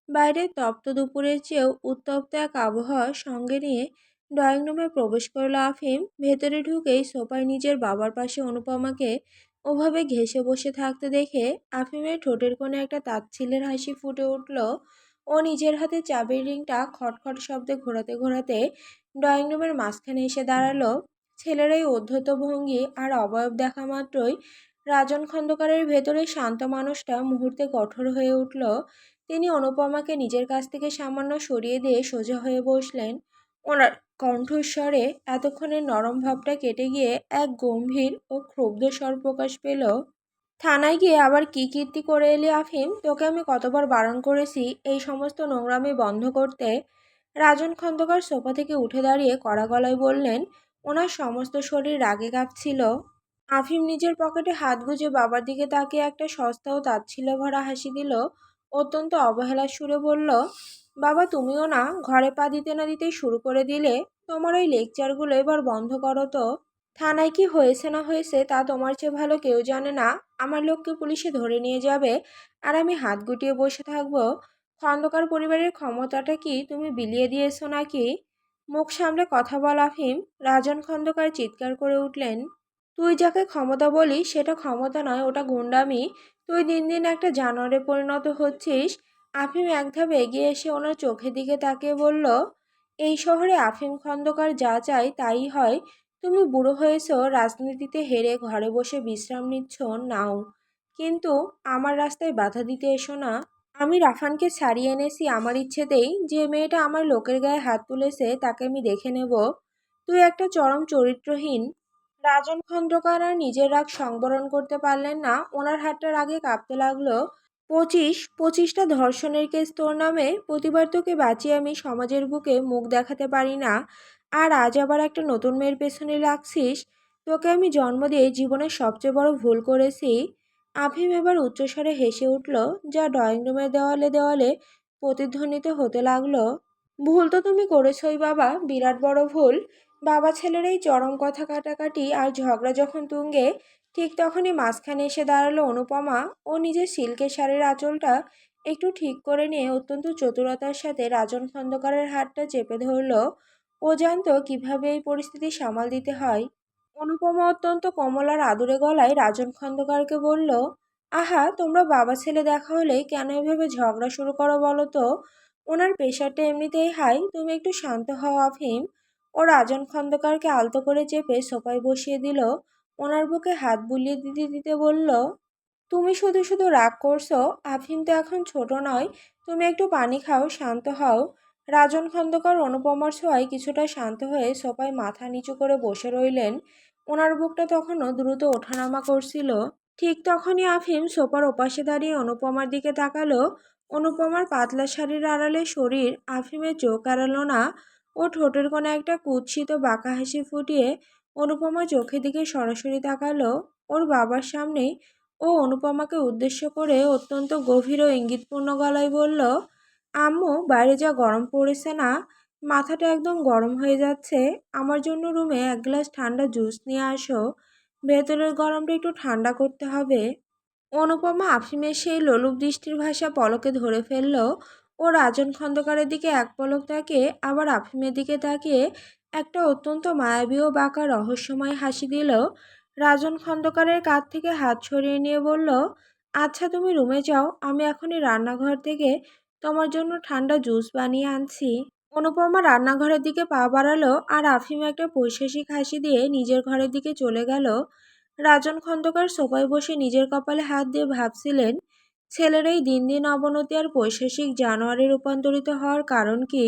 বাইরে তপ্ত দুপুরের চেয়েও উত্তপ্ত এক আবহাওয়া সঙ্গে নিয়ে ড্রয়িং রুমে প্রবেশ করল আফিম। ভেতরে ঢুকেই সোফায় নিজের বাবার পাশে অনুপমাকে ওভাবে ঘেঁষে বসে থাকতে দেখে আফিমের ঠোঁটের কোণে একটা তাচ্ছিল্যের হাসি ফুটে উঠল। ও নিজের হাতে চাবির রিংটা খটখট শব্দে ঘোরাতে ঘোরাতে ড্রয়িং রুমের মাঝখানে এসে দাঁড়ালো। ছেলের এই উদ্ধত ভঙ্গি আর অবয়ব দেখা মাত্রই রাজন খন্দকারের ভেতরে শান্ত মানুষটা মুহূর্তে কঠোর হয়ে উঠল। তিনি অনুপমাকে নিজের কাছ থেকে সামান্য সরিয়ে দিয়ে সোজা হয়ে বসলেন। ওনার কণ্ঠস্বরে এতক্ষণের নরম ভাবটা কেটে গিয়ে এক গম্ভীর ও ক্ষুব্ধ স্বর প্রকাশ পেল। থানায় গিয়ে আবার কি কীর্তি করে এলি আফিম? তোকে আমি কতবার বারণ করেছি এই সমস্ত নোংরামি বন্ধ করতে। রাজন খন্দকার সোফা থেকে উঠে দাঁড়িয়ে কড়া গলায় বললেন। ওনার সমস্ত শরীর রাগে কাঁপছিল। আফিম নিজের পকেটে হাত গুজে বাবার দিকে তাকিয়ে একটা সস্তা ও তাচ্ছিল্য ভরা হাসি দিল। অত্যন্ত অবহেলার সুরে বলল, বাবা তুমিও না ঘরে পা দিতে না দিতেই শুরু করে দিলে। তোমার ওই লেকচারগুলো এবার বন্ধ করো তো। থানায় কি হয়েছে না হয়েছে তা তোমার চেয়ে ভালো কেউ জানে না। আমার লোককে পুলিশে ধরে নিয়ে যাবে আর আমি হাত গুটিয়ে বসে থাকবো। খন্দকার পরিবারের ক্ষমতাটা কি তুমি বিলিয়ে দিয়েছো নাকি? মুখ সামলে কথা বল আফিম। রাজন খন্দকার চিৎকার করে উঠলেন, তুই যাকে ক্ষমতা বলিস সেটা ক্ষমতা নয়, ওটা গুন্ডামি। তুই দিন দিন একটা জানোয়ারে পরিণত হচ্ছিস। আফিম এক ধাপ এগিয়ে এসে ওনার চোখের দিকে তাকিয়ে বলল, এই শহরে আফিম খন্দকার যা চাই তাই হয়। তুমি বুড়ো হয়েছো, রাজনীতিতে হেরে ঘরে বসে বিশ্রাম নিচ্ছ, নাও, কিন্তু আমার রাস্তায় বাধা দিতে এসো না। আমি রাফানকে ছাড়িয়ে এনেছি আমার ইচ্ছেতেই। যে মেয়েটা আমার লোকের গায়ে হাত তুলেছে তাকে আমি দেখে নেব। তুই একটা চরম চরিত্রহীন। রাজন খন্দকার আর নিজের রাগ সংবরণ করতে পারলেন না। ওনার হাতটা রাগে কাঁপতে লাগলো। 25টা ধর্ষণের কেস তোর নামে, প্রতিবার তোকে বাঁচিয়ে আমি সমাজের বুকে মুখ দেখাতে পারি না, আর আজ আবার একটা নতুন মেয়ের পেছনে লাগছিস। তোকে আমি জন্ম দিয়ে জীবনের সবচেয়ে বড় ভুল করেছি। আফিম এবার উচ্চস্বরে হেসে উঠল, যা ড্রয়িং রুমের দেওয়ালে দেওয়ালে প্রতিধ্বনিত হতে লাগলো। ভুল তো তুমি করেছই বাবা, বিরাট বড় ভুল। বাবা ছেলের এই চরম কথা কাটাকাটি আর ঝগড়া যখন তুঙ্গে, ঠিক তখনই মাঝখানে এসে দাঁড়ালো অনুপমা। ও নিজের সিল্কের শাড়ির আঁচলটা একটু ঠিক করে নিয়ে অত্যন্ত চতুরতার সাথে রাজন খন্দকারের হাতটা চেপে ধরল। ও জানতো কিভাবে এই পরিস্থিতি সামাল দিতে হয়। অনুপমা অত্যন্ত কোমল আর আদুরে গলায় রাজন খন্দকারকে বলল, আহা, তোমরা বাবা ছেলে দেখা হলে কেন এভাবে ঝগড়া শুরু করো বলো তো? ওনার প্রেশারটা এমনিতেই হাই, তুমি একটু শান্ত হও আফিম। ও রাজন খন্দকারকে আলতো করে চেপে সোফায় বসিয়ে দিল। ওনার বুকে হাত বুলিয়ে দিতে দিতে বলল, তুমি শুধু শুধু রাগ করছো। আফিম তো এখন ছোট নয়। তুমি একটু পানি খাও, শান্ত হও। রাজন খন্দকার অনুপমার ছোঁয়ায় কিছুটা শান্ত হয়ে সোফায় মাথা নিচু করে বসে রইলেন। ওনার বুকটা তখনও দ্রুত ওঠানামা করছিল। ঠিক তখনই আফিম সোফার ওপাশে দাঁড়িয়ে অনুপমার দিকে তাকালো। অনুপমার পাতলা শাড়ির আড়ালে শরীর, আফিমের চোখ এড়ালো না। ও ঠোঁটের কোণে একটা কুৎসিত বাঁকা হাসি ফুটিয়ে অনুপমা চোখের দিকে সরাসরি তাকালো। ওর বাবার সামনেই ও অনুপমাকে উদ্দেশ্য করে অত্যন্ত গভীর ও ইঙ্গিতপূর্ণ গলায় বলল, আম্মু, বাইরে যা গরম পড়েছে না, মাথাটা একদম গরম হয়ে যাচ্ছে। আমার জন্য রুমে এক গ্লাস ঠান্ডা জুস নিয়ে আসো। ভেতরের গরমটা একটু ঠান্ডা করতে হবে। অনুপমা আফিমের সেই লোলুপ দৃষ্টির ভাষা পলকে ধরে ফেলল। ও রাজন খন্দকারের দিকে এক পলক তাকিয়ে আবার আফিমের দিকে তাকিয়ে একটা অত্যন্ত মায়াবী ও বাঁকা রহস্যময় হাসি দিল। রাজন খন্দকারের কাঁধ থেকে হাত সরিয়ে নিয়ে বলল, আচ্ছা, তুমি রুমে যাও, আমি এখনই রান্নাঘর থেকে তোমার জন্য ঠান্ডা জুস বানিয়ে আনছি। অনুপমা রান্নাঘরের দিকে পা বাড়ালো আর আফিম একটা পৈশাসিক হাসি দিয়ে নিজের ঘরের দিকে চলে গেল। রাজন খন্দকার সোফায় বসে নিজের কপালে হাত দিয়ে ভাবছিলেন, ছেলের এই দিন দিন অবনতি আর পৈশাসিক জানোয়ারে রূপান্তরিত হওয়ার কারণ কি?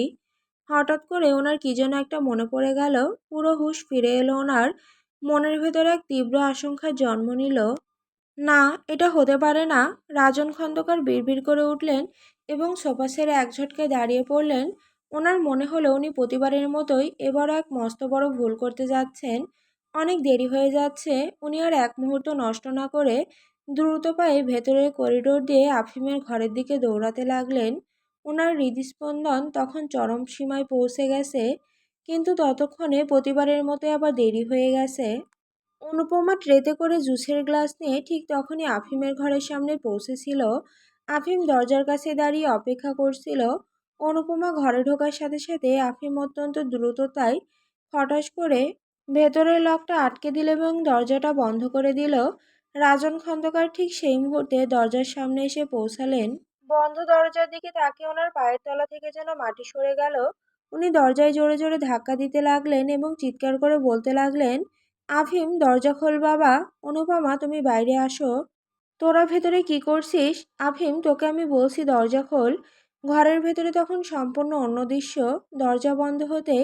হঠাৎ করে ওনার কি যেন একটা মনে পড়ে গেল। পুরো হুঁশ ফিরে এলো ওনার। মনের ভেতর এক তীব্র আশঙ্কার জন্ম নিল। না, এটা হতে পারে না। রাজন খন্দকার বিড়বিড় করে উঠলেন এবং সোফা ছেড়ে এক ঝটকায় দাঁড়িয়ে পড়লেন। ওনার মনে হলো উনি প্রতিবারের মতোই এবারও এক মস্ত বড় ভুল করতে যাচ্ছেন। অনেক দেরি হয়ে যাচ্ছে। উনি আর এক মুহূর্ত নষ্ট না করে দ্রুত পায়ে ভেতরের করিডোর দিয়ে আফিমের ঘরের দিকে দৌড়াতে লাগলেন। ওনার হৃদস্পন্দন তখন চরম সীমায় পৌঁছে গেছে, কিন্তু ততক্ষণে প্রতিবারের মতোই আবার দেরি হয়ে গেছে। অনুপমা ট্রেতে করে জুসের গ্লাস নিয়ে ঠিক তখনই আফিমের ঘরের সামনে পৌঁছেছিল। আফিম দরজার কাছে দাঁড়িয়ে অপেক্ষা করছিল। অনুপমা ঘরে ঢোকার সাথে সাথে আফিম অত্যন্ত দ্রুততায় হঠাৎ করে ভেতরের লকটা আটকে দিল এবং দরজাটা বন্ধ করে দিল। রাজন খন্দকার ঠিক সেই মুহূর্তে দরজার সামনে এসে পৌঁছালেন। বন্ধ দরজার দিকে তাকিয়ে ওনার পায়ের তলা থেকে যেন মাটি সরে গেল। উনি দরজায় জোরে জোরে ধাক্কা দিতে লাগলেন এবং চিৎকার করে বলতে লাগলেন, আফিম, দরজা খোল বাবা। অনুপমা, তুমি বাইরে আসো। তোরা ভেতরে কি করছিস? আফিম, তোকে আমি বলছি দরজা খোল। ঘরের ভেতরে তখন সম্পূর্ণ অন্য দৃশ্য। দরজা বন্ধ হতে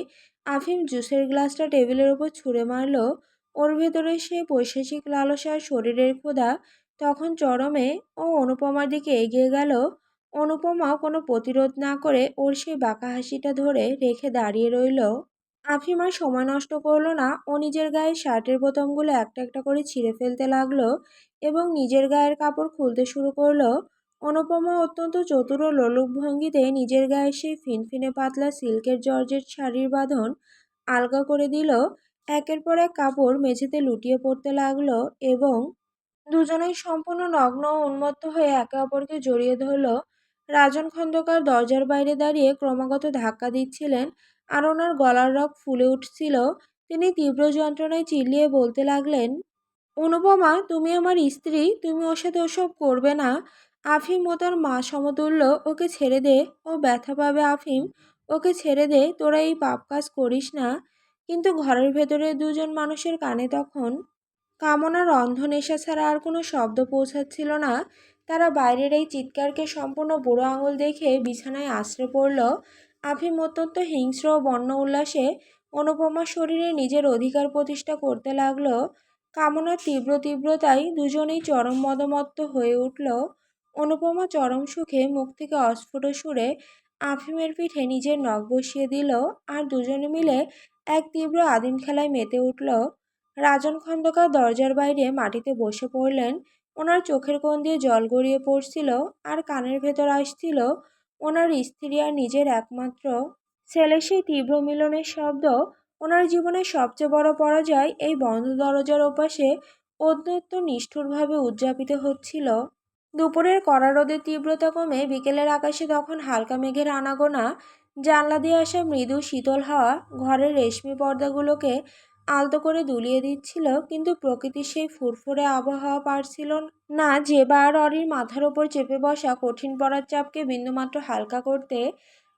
আফিম জুসের গ্লাসটা টেবিলের উপর ছুঁড়ে মারল। ওর ভেতরে সে পৈশাচিক লালসার শরীরের ক্ষুধা তখন চরমে। ও অনুপমার দিকে এগিয়ে গেল। অনুপমাও কোনো প্রতিরোধ না করে ওর সেই বাঁকা হাসিটা ধরে রেখে দাঁড়িয়ে রইল। আফিম আর সময় নষ্ট করলো না। ও নিজের গায়ের শার্টের বোতামগুলো একটা একটা করে ছিঁড়ে ফেলতে লাগলো এবং নিজের গায়ের কাপড় খুলতে শুরু করলো। অনুপমা অত্যন্ত চতুর ও লোলুপ ভঙ্গিতে নিজের গায়ের সেই ফিনফিনে পাতলা সিল্কের জর্জেট শাড়ির বাঁধন আলগা করে দিল। একের পর এক কাপড় মেঝেতে লুটিয়ে পড়তে লাগলো এবং দুজনেই সম্পূর্ণ নগ্ন ও উন্মত্ত হয়ে একে অপরকে জড়িয়ে ধরল। রাজন খন্দকার দরজার বাইরে দাঁড়িয়ে ক্রমাগত ধাক্কা দিচ্ছিলেন আর ওনার গলার রগ ফুলে উঠছিল। তিনি তীব্র যন্ত্রণায় চিল্লিয়ে বলতে লাগলেন, অনুপমা, তুমি আমার স্ত্রী, তুমি ওর সাথে ওসব করবে না। আফিম, ও তার মা সমতুল্য, ওকে ছেড়ে দে। ও ব্যথা পাবে আফিম, ওকে ছেড়ে দে, তোরা এই পাপ কাজ করিস না। কিন্তু ঘরের ভেতরে দুজন মানুষের কানে তখন কামনার অন্ধ নেশা ছাড়া আর কোনো শব্দ পৌঁছাচ্ছিল না। তারা বাইরের এই চিৎকারকে সম্পূর্ণ বুড়ো আঙুল দেখে বিছানায় আছড়ে পড়ল। আফিম অত্যন্ত হিংস্র ও বন্য উল্লাসে অনুপমার শরীরে নিজের অধিকার প্রতিষ্ঠা করতে লাগলো। কামনার তীব্র তীব্রতায় দুজনেই চরম মদমত্ত হয়ে উঠল। অনুপমা চরম সুখে মুখ থেকে অস্ফুট সুরে আফিমের পিঠে নিজের নখ বসিয়ে দিল আর দুজনে মিলে এক তীব্র আদিম খেলায় মেতে উঠল। রাজন খন্দকার দরজার বাইরে মাটিতে বসে পড়লেন। ওনার চোখের কোণ দিয়ে জল গড়িয়ে পড়ছিল আর কানের ভেতর আসছিল ওনার স্ত্রী আর নিজের একমাত্র ছেলের সেই তীব্র মিলনের শব্দ। ওনার জীবনের সবচেয়ে বড় পরাজয় এই বন্ধ দরজার ওপাশে অত্যন্ত নিষ্ঠুরভাবে উদযাপিত হচ্ছিল। দুপুরের কড়া রোদের তীব্রতা কমে বিকেলের আকাশে তখন হালকা মেঘের আনাগোনা। জানলা দিয়ে আসা মৃদু শীতল হাওয়া ঘরের রেশমি পর্দাগুলোকে আলতো করে দুলিয়ে দিচ্ছিল, কিন্তু প্রকৃতির সেই ফুরফুরে আবহাওয়া পারছিল না জেবা আর অরির মাথার ওপর চেপে বসা কঠিন পড়ার চাপকে বিন্দুমাত্র হালকা করতে।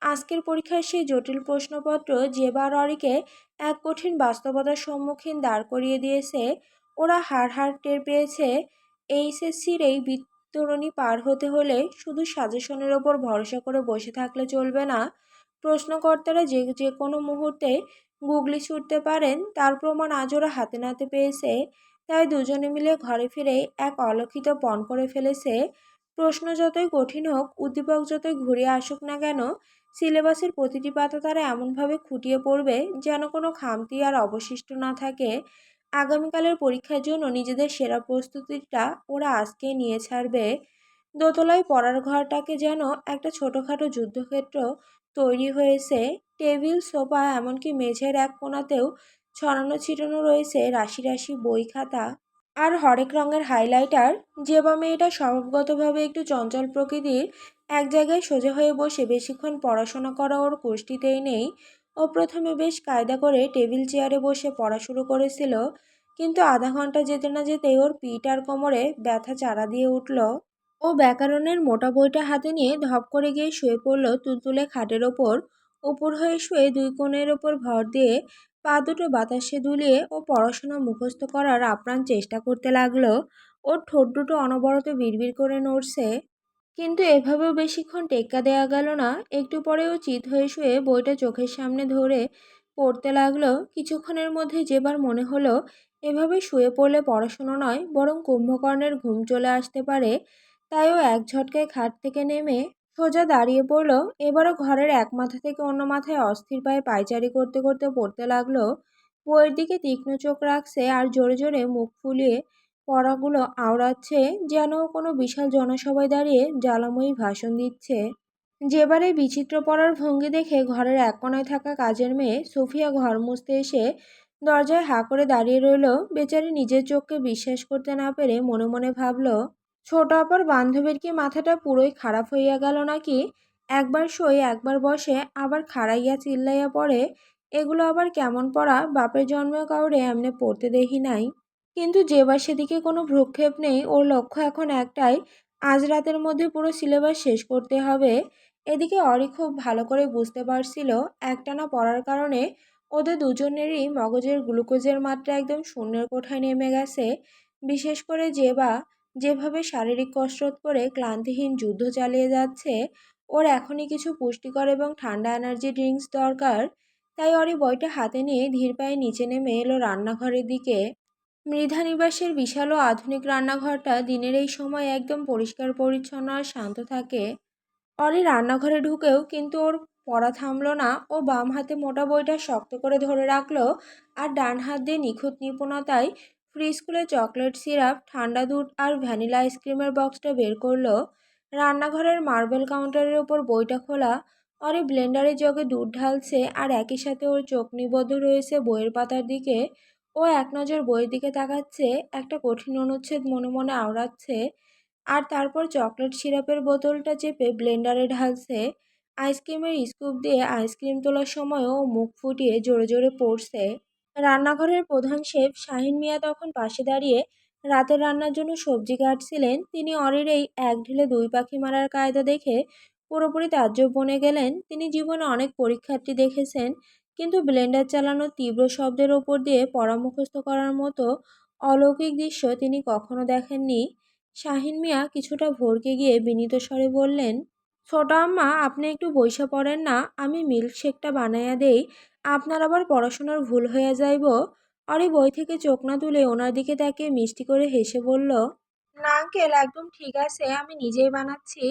আজকের পরীক্ষার সেই জটিল প্রশ্নপত্র জেবা আর অরিকে এক কঠিন বাস্তবতার সম্মুখীন দাঁড় করিয়ে দিয়েছে। ওরা হাড় হাড় টের পেয়েছে, এইচএসসির এই তরুণী পার হতে হলে শুধু সাজেশনের ওপর ভরসা করে বসে থাকলে চলবে না। প্রশ্নকর্তারা যে যে কোনো মুহূর্তে গুগলি ছুটতে পারেন, তার প্রমাণ আজ ওরা হাতে নাতে পেয়েছে। তাই দুজনে মিলে ঘরে ফিরেই এক অলৌকিত পণ করে ফেলেছে। প্রশ্ন যতই কঠিন হোক, উদ্দীপক যতই ঘুরিয়ে আসুক না কেন, সিলেবাসের প্রতিটি পাতা তারা এমনভাবে খুঁটিয়ে পড়বে যেন কোনো খামতি আর অবশিষ্ট না থাকে। আগামীকালের পরীক্ষার জন্য নিজেদের সেরা প্রস্তুতিটা ওরা আজকেই নিয়ে ছাড়বে। দোতলায় পড়ার ঘরটাকে যেন একটা ছোটোখাটো যুদ্ধক্ষেত্র তৈরি হয়েছে। টেবিল, সোফা, এমনকি মেঝের এক কোণাতেও ছড়ানো ছিটানো রয়েছে রাশি রাশি বই খাতা আর হরেক রঙের হাইলাইটার। জেবা মেয়েটা স্বভাবগতভাবে একটু চঞ্চল প্রকৃতির। এক জায়গায় সোজা হয়ে বসে বেশিক্ষণ পড়াশোনা করা ওর কুষ্টিতেই নেই। ও প্রথমে বেশ কায়দা করে টেবিল চেয়ারে বসে পড়া শুরু করেছিল, কিন্তু আধা ঘন্টা যেতে না যেতেই ওর পিঠ আর কোমরে ব্যথা চাড়া দিয়ে উঠল। ও ব্যাকরণের মোটা বইটা হাতে নিয়ে ধপ করে গিয়ে শুয়ে পড়ল তুলতুলে খাটের ওপর। উপর হয়ে শুয়ে দুই কোণের ওপর ভর দিয়ে পা দুটো বাতাসে দুলিয়ে ও পড়াশোনা মুখস্থ করার আপ্রাণ চেষ্টা করতে লাগলো। ওর ঠোঁট দুটো অনবরত বিড়বিড় করে নড়ছে। কিন্তু এভাবেও বেশিক্ষণ টেক্কা দেয়া গেল না। একটু পরেও চিত হয়ে শুয়ে বইটা চোখের সামনে ধরে পড়তে লাগলো। কিছুক্ষণের মধ্যে যেবার মনে হলো এভাবে শুয়ে পড়লে পড়াশুনো নয়, বরং কুম্ভকর্ণের ঘুম চলে আসতে পারে। তাই ও এক ঝটকায় খাট থেকে নেমে সোজা দাঁড়িয়ে পড়ল। এবারও ঘরের এক মাথা থেকে অন্য মাথায় অস্থির পায়ে পায়চারি করতে করতে পড়তে লাগলো। বইয়ের দিকে তীক্ষ্ণ চোখ রাখছে আর জোরে জোরে মুখ ফুলিয়ে পড়াগুলো আওড়াচ্ছে, যেন কোনো বিশাল জনসভায় দাঁড়িয়ে জ্বালাময়ী ভাষণ দিচ্ছে। যেবারে বিচিত্র পড়ার ভঙ্গি দেখে ঘরের এক কোণায় থাকা কাজের মেয়ে সুফিয়া ঘর মুছতে এসে দরজায় হাঁ করে দাঁড়িয়ে রইল। বেচারি নিজের চোখকে বিশ্বাস করতে না পেরে মনে মনে ভাবল, ছোট আপার বান্ধবীর কি মাথাটা পুরোই খারাপ হইয়া গেল নাকি? একবার শোয়, একবার বসে, আবার খাড়াইয়া চিল্লাইয়া পড়ে। এগুলো আবার কেমন পড়া? বাপের জন্মেও কাউরে এমনে পড়তে দেখি নাই। কিন্তু যেবার সেদিকে কোনো ভ্রুক্ষেপ নেই। ওর লক্ষ্য এখন একটাই, আজ রাতের মধ্যে পুরো সিলেবাস শেষ করতে হবে। এদিকে অরি খুব ভালো করে বুঝতে পারছিল একটানা পড়ার কারণে ওদের দুজনেরই মগজের গ্লুকোজের মাত্রা একদম শূন্যের কোঠায় নেমে গেছে। বিশেষ করে যেভাবে শারীরিক কসরত করে ক্লান্তিহীন যুদ্ধ চালিয়ে যাচ্ছে, ওর এখনই কিছু পুষ্টিকর এবং ঠান্ডা এনার্জি ড্রিঙ্কস দরকার। তাই অরি বইটা হাতে নিয়ে ধীর পায়ে নিচে নেমে এলো রান্নাঘরের দিকে। মৃধা নিবাসের বিশাল ও আধুনিক রান্নাঘরটা দিনের এই সময় একদম পরিষ্কার পরিচ্ছন্ন আর শান্ত থাকে। অরি রান্নাঘরে ঢুকেও কিন্তু ওর পড়া থামলো না। ও বাম হাতে মোটা বইটা শক্ত করে ধরে রাখলো আর ডান হাত দিয়ে নিখুঁত নিপুণতায় ফ্রিজ খুলে চকলেট সিরাপ, ঠান্ডা দুধ আর ভ্যানিলা আইসক্রিমের বক্সটা বের করলো। রান্নাঘরের মার্বেল কাউন্টারের ওপর বইটা খোলা। অরি ব্লেন্ডারে জগে দুধ ঢালছে আর একই সাথে ওর চোখ নিবদ্ধ রয়েছে বইয়ের পাতার দিকে। ও এক নজর বইয়ের দিকে তাকাচ্ছে, একটা কঠিন অনুচ্ছেদ মনে মনে আওড়াচ্ছে, আর তারপর চকলেট সিরাপের বোতলটা চেপে ব্লেন্ডারে ঢালছে। আইসক্রিমের স্কুপ দিয়ে আইসক্রিম তোলার সময়ও মুখ ফুটিয়ে জোরে জোরে পড়ছে। রান্নাঘরের প্রধান শেফ শাহিন মিয়া তখন পাশে দাঁড়িয়ে রাতের রান্নার জন্য সবজি কাটছিলেন। তিনি অরির এই এক ঢিলে দুই পাখি মারার কায়দা দেখে পুরোপুরি তাজ্জব বনে গেলেন। তিনি জীবনে অনেক পরীক্ষার্থী দেখেছেন, কিন্তু ব্লেন্ডার চালানো তীব্র শব্দের ওপর দিয়ে পড়া মুখস্থ করার মতো অলৌকিক দৃশ্য তিনি কখনো দেখেননি। শাহিন মিয়া কিছুটা ভড়কে গিয়ে বিনীত স্বরে বললেন, ছোট আম্মা, আপনি একটু বইসা পড়েন না, আমি মিল্কশেকটা বানাইয়া দেই। আপনার আবার পড়াশোনার ভুল হইয়া যাইব। অরি বই থেকে চোখ না তুলে ওনার দিকে তাকিয়ে মিষ্টি করে হেসে বলল, না আঙ্কেল, একদম ঠিক আছে, আমি নিজেই বানাচ্ছি।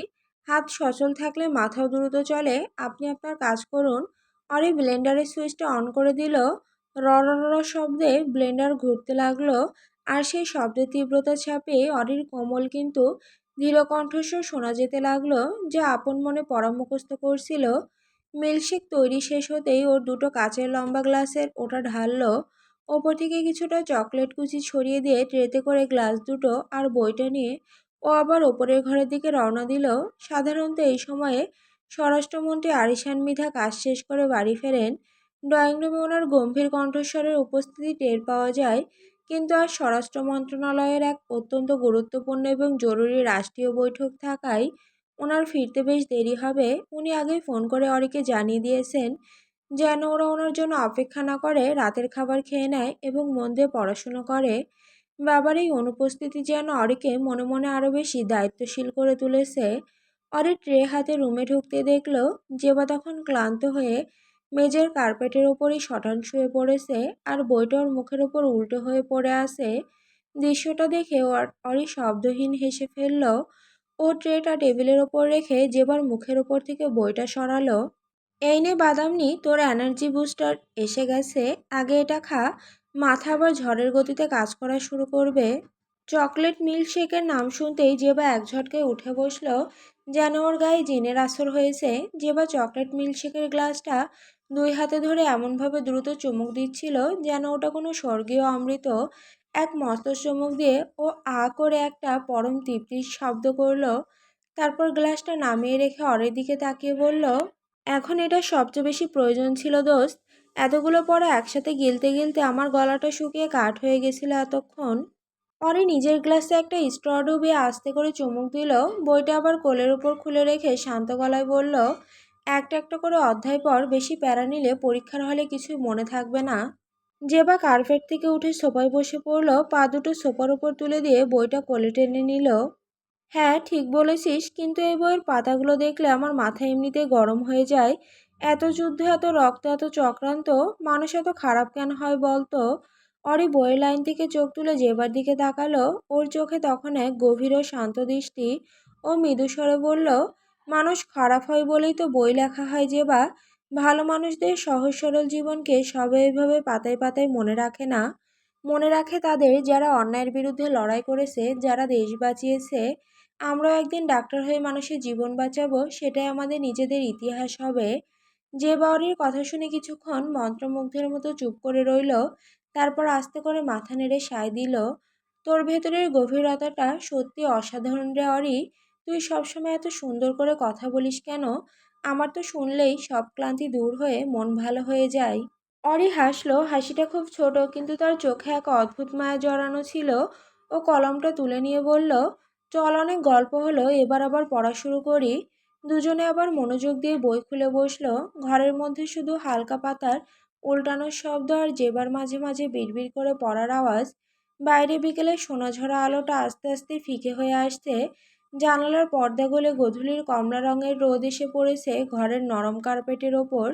হাত সচল থাকলে মাথাও দ্রুত চলে। আপনি আপনার কাজ করুন। অরি ব্লেন্ডারের সুইচটা অন করে দিল। র র র শব্দে ব্লেন্ডার ঘুরতে লাগলো, আর সেই শব্দের তীব্রতা ছাপে অরির কোমল কিন্তু দৃঢ় কণ্ঠস্বর শোনা যেতে লাগলো, যা আপন মনে পড়া মুখস্থ করছিল। মিল্কশেক তৈরি শেষ হতেই ওর দুটো কাচের লম্বা গ্লাসের ওটা ঢাললো। ওপর থেকে কিছুটা চকলেট কুচি ছড়িয়ে দিয়ে ট্রেতে করে গ্লাস দুটো আর বইটা নিয়ে ও আবার ওপরের ঘরের দিকে রওনা দিল। সাধারণত এই সময়ে স্বরাষ্ট্রমন্ত্রী আরিশান মৃধা কাজ শেষ করে বাড়ি ফেরেন। ড্রয়িং রুমে ওনার গম্ভীর কণ্ঠস্বরের উপস্থিতি টের পাওয়া যায়। কিন্তু আজ স্বরাষ্ট্র মন্ত্রণালয়ের এক অত্যন্ত গুরুত্বপূর্ণ এবং জরুরি রাষ্ট্রীয় বৈঠক থাকায় ওনার ফিরতে বেশ দেরি হবে। উনি আগেই ফোন করে অরিকে জানিয়ে দিয়েছেন যেন ওরা ওনার জন্য অপেক্ষা না করে রাতের খাবার খেয়ে নেয় এবং মন দিয়ে পড়াশুনো করে। বাবার এই অনুপস্থিতি যেন অরিকে মনে মনে আরো বেশি দায়িত্বশীল করে তুলেছে। অরি ট্রে হাতে রুমে ঢুকতে দেখলো জেবা তখন ক্লান্ত হয়ে মেঝের কার্পেটের ওপরই শটান শুয়ে পড়েছে আর বইটা ওর মুখের ওপর উল্টো হয়ে পড়ে আছে। দৃশ্যটা দেখে অরি শব্দহীন হেসে ফেলল। ও ট্রেটা টেবিলের ওপর রেখে জেবার মুখের ওপর থেকে বইটা সরালো। এই নে বাদামনি, তোর এনার্জি বুস্টার এসে গেছে, আগে এটা খা, মাথা আবার ঝড়ের গতিতে কাজ করা শুরু করবে। চকলেট মিল্কশেকের নাম শুনতেই জেবা এক ঝটকায় উঠে বসলো, যেন ওর গায়ে জিনের আসর হয়েছে। জেবা চকলেট মিল্কশেকের গ্লাসটা দুই হাতে ধরে এমনভাবে দ্রুত চুমুক দিচ্ছিল যেন ওটা কোনো স্বর্গীয় অমৃত। এক মস্ত চুমুক দিয়ে ও আ করে একটা পরম তৃপ্তির শব্দ করলো। তারপর গ্লাসটা নামিয়ে রেখে অরের দিকে তাকিয়ে বলল, এখন এটা সবচেয়ে বেশি প্রয়োজন ছিল দোস্ত। এতগুলো পড়া একসাথে গিলতে গিলতে আমার গলাটা শুকিয়ে কাঠ হয়ে গেছিল এতক্ষণ। পরে নিজের গ্লাসে একটা স্ট্র ডুবিয়ে আস্তে করে চুমুক দিল। বইটা আবার কোলের উপর খুলে রেখে শান্ত গলায় বলল, একটা একটা করে অধ্যায় পর, বেশি প্যারা নিলে পরীক্ষার হলে কিছুই মনে থাকবে না। জেবা কার্পেট থেকে উঠে সোফায় বসে পড়ল, পা দুটো সোফার উপর তুলে দিয়ে বইটা কোলে টেনে নিল। হ্যাঁ, ঠিক বলেছিস, কিন্তু এই বইয়ের পাতাগুলো দেখলে আমার মাথা এমনিতেই গরম হয়ে যায়। এত যুদ্ধ, এত রক্ত, এত চক্রান্ত, মানুষ এত খারাপ কেন হয় বলতো? অরি বইয়ের লাইন থেকে চোখ তুলে জেবার দিকে তাকালো। ওর চোখে তখন এক গভীর ও শান্ত দৃষ্টি। ও মৃদু স্বরে বলল, মানুষ খারাপ হয় বলেই তো বই লেখা হয় জেবা। ভালো মানুষদের সহজ সরল জীবনকে সবাই এভাবে পাতায় পাতায় মনে রাখে না। মনে রাখে তাদের, যারা অন্যায়ের বিরুদ্ধে লড়াই করেছে, যারা দেশ বাঁচিয়েছে। আমরাও একদিন ডাক্তার হয়ে মানুষের জীবন বাঁচাবো, সেটাই আমাদের নিজেদের ইতিহাস হবে। যে বাউরির কথা শুনে কিছুক্ষণ মন্ত্রমুগ্ধের মতো চুপ করে রইল, তারপর আস্তে করে মাথা নেড়ে সায় দিল। তোর ভেতরের গভীরতাটা সত্যি অসাধারণ রে অরি। তুই সবসময় এত সুন্দর করে কথা বলিস কেন? আমার তো শুনলেই সব ক্লান্তি দূর হয়ে মন ভালো হয়ে যায়। অরি হাসলো, হাসিটা খুব ছোট, কিন্তু তার চোখে এক অদ্ভুত মায়া জড়ানো ছিল। ও কলমটা তুলে নিয়ে বলল, চল, অনেক গল্প হলো, এবার আবার পড়া শুরু করি। দুজনে আবার মনোযোগ দিয়ে বই খুলে বসলো। ঘরের মধ্যে শুধু হালকা পাতার উল্টানোর শব্দ আর জেবার মাঝে মাঝে বিড়বিড় করে পড়ার আওয়াজ। বাইরে বিকেলে সোনাঝরা আলোটা আস্তে আস্তে ফিকে হয়ে আসছে। জানালার পর্দা গলে গধূলির কমলা রঙের রোদ এসে পড়েছে ঘরের নরম কার্পেটের ওপর,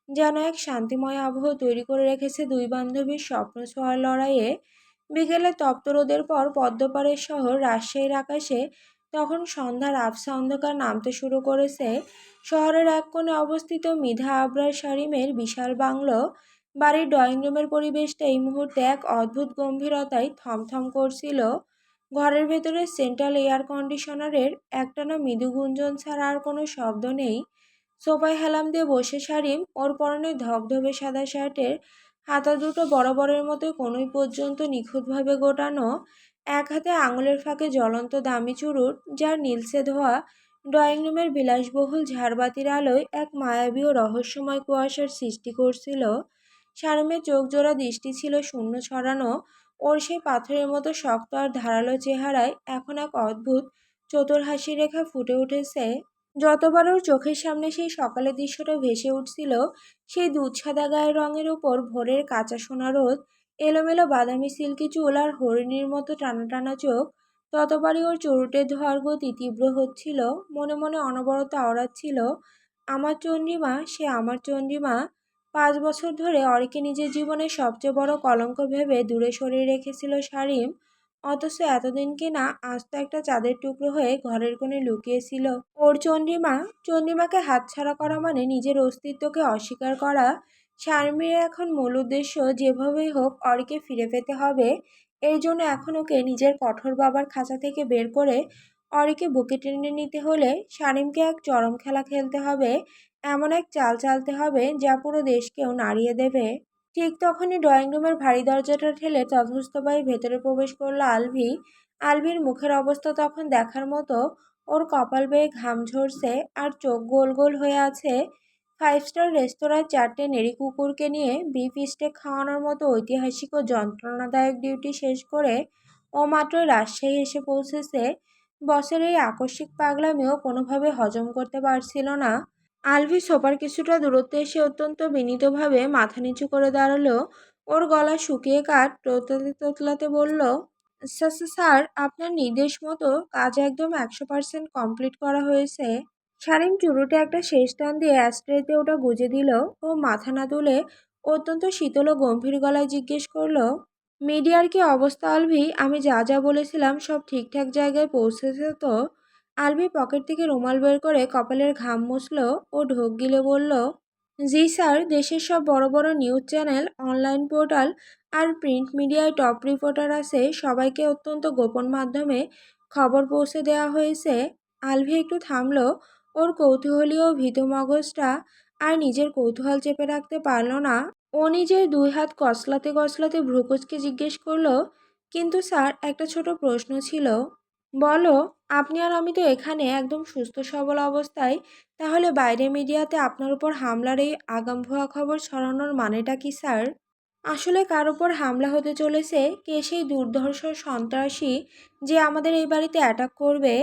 যেন এক শান্তিময় আবহ তৈরি করে রেখেছে দুই বান্ধবীর স্বপ্ন ছোঁয়ার লড়াইয়ে। বিকেলে তপ্ত রোদের পর পদ্মপাড়ের শহর রাজশাহীর আকাশে তখন সন্ধ্যার আবছা অন্ধকার নামতে শুরু করেছে। শহরের এক কোণে অবস্থিত মৃধা আবরার শারিমের বিশাল বাংলো বাড়ির ড্রয়িং রুমের পরিবেশটা এই মুহূর্তে এক অদ্ভুত গম্ভীরতায় থমথম করছিল। ঘরের ভেতরে সেন্ট্রাল এয়ার কন্ডিশনারের একটানা মৃদু গুঞ্জন ছাড়া আর কোনো শব্দ নেই। সোফায় হেলাম দিয়ে বসে শারিম, ওর পরনে ধবধবে সাদা শার্টের হাতা দুটো বরাবরের মতো কোনোই পর্যন্ত নিখুঁতভাবে গোটানো। এক হাতে আঙুলের ফাঁকে জ্বলন্ত দামি চুরুট, যার নীলসে ধোয়া ড্রয়িং রুমের বিলাসবহুল ঝাড়বাতির আলোয় এক মায়াবী ও রহস্যময় কুয়াশার সৃষ্টি করছিল। শারমের চোখ জোড়া দৃষ্টি ছিল শূন্য ছড়ানো। ওর সেই পাথরের মতো শক্ত আর ধারালো চেহারায় এখন এক অদ্ভুত চতুর হাসি রেখা ফুটে উঠেছে। যতবার ওর চোখের সামনে সেই সকালের দৃশ্যটা ভেসে উঠছিল, সেই দুধ সাদা গায়ের রঙের উপর ভোরের কাঁচা সোনা রোদ, এলোমেলো বাদামি সিল্কি চুল আর হরিণীর মতো টানা টানা চোখ, ততবারই ওর চুরুটের ধোয়ার গতি তীব্র হচ্ছিল। মনে মনে অনবরত আওড়াচ্ছিল, আমার চন্দ্রিমা, সে আমার চন্দ্রিমা। 5 বছর ধরে অরিকে নিজের জীবনের সবচেয়ে বড় কলঙ্ক ভেবে দূরে সরিয়ে রেখেছিল শারিম, অথচ এতদিন কিনা আস্ত একটা চাঁদের টুকরো হয়ে ঘরের কোণে লুকিয়েছিল ওর চন্দ্রিমা। চন্দ্রিমাকে হাতছাড়া করা মানে নিজের অস্তিত্বকে অস্বীকার করা। শারমিনের এখন মূল উদ্দেশ্য যেভাবেই হোক অরিকে ফিরে পেতে হবে। এই জন্য এখন ওকে নিজের কঠোর বাবার খাঁচা থেকে বের করে অরিকে বুকে টেনে নিতে হলে শারমিনকে এক চরম খেলা খেলতে হবে। এমন এক চাল চালতে হবে যা পুরো দেশকেও নাড়িয়ে দেবে। ঠিক তখনই ড্রয়িং রুমের ভারী দরজাটা ঠেলে তথস্থ পায়ে ভেতরে প্রবেশ করলো আলভি। আলভির মুখের অবস্থা তখন দেখার মতো। ওর কপাল বেয়ে ঘাম ঝরছে আর চোখ গোল গোল হয়ে আছে। 5 স্টার রেস্তোরাঁয় 4টে নেড়ি কুকুরকে নিয়ে বিফ স্টেক খাওয়ানোর মতো ঐতিহাসিক ও যন্ত্রণাদায়ক ডিউটি শেষ করে ও মাত্রই রাজশাহী এসে পৌঁছেছে। বসের এই আকস্মিক পাগলামিও কোনোভাবে হজম করতে পারছিল না। আলভি সোফার কিছুটা দূরত্বে এসে অত্যন্ত বিনীতভাবে মাথা নিচু করে দাঁড়ালো। ওর গলা শুকিয়ে কাঠ তোতলাতে তোতলাতে বলল, স্যার, আপনার নির্দেশ মতো কাজ একদম 100% কমপ্লিট করা হয়েছে। শারীন চুরুটে একটা শেষ টান দিয়ে অ্যাস্ট্রেতে ওটা গুজে দিল। ও মাথা না তুলে অত্যন্ত শীতল ও গম্ভীর গলায় জিজ্ঞেস করলো, মিডিয়ার কি অবস্থা আলভি? আমি যা যা বলেছিলাম সব ঠিকঠাক জায়গায় পৌঁছেছে তো? আলভি পকেট থেকে রুমাল বের করে কপালের ঘাম মুছল ও ঢোক গিলে বলল, জি স্যার, দেশের সব বড় বড় নিউজ চ্যানেল, অনলাইন পোর্টাল আর প্রিন্ট মিডিয়ায় টপ রিপোর্টার আছে, সবাইকে অত্যন্ত গোপন মাধ্যমে খবর পৌঁছে দেওয়া হয়েছে। আলভি একটু থামলো। ওর কৌতূহলী ও ভীত মগজটা আর নিজের কৌতূহল চেপে রাখতে পারল না। ও নিজের 2 হাত কসলাতে কসলাতে ভ্রুকুচকে জিজ্ঞেস করলো, কিন্তু স্যার, একটা ছোট প্রশ্ন ছিল। বলো। আপনি আর আমি তো এখানে একদম সুস্থ সবল অবস্থায়, তাহলে বাইরে মিডিয়াতে আপনার উপর হামলার এই আগামভুয়া খবর ছড়ানোর মানেটা কি স্যার? আসলে কার উপর হামলা হতে চলেছে, কে সেই দুর্ধর্ষ সন্ত্রাসী যে আমাদের এই বাড়িতে অ্যাটাক করবে?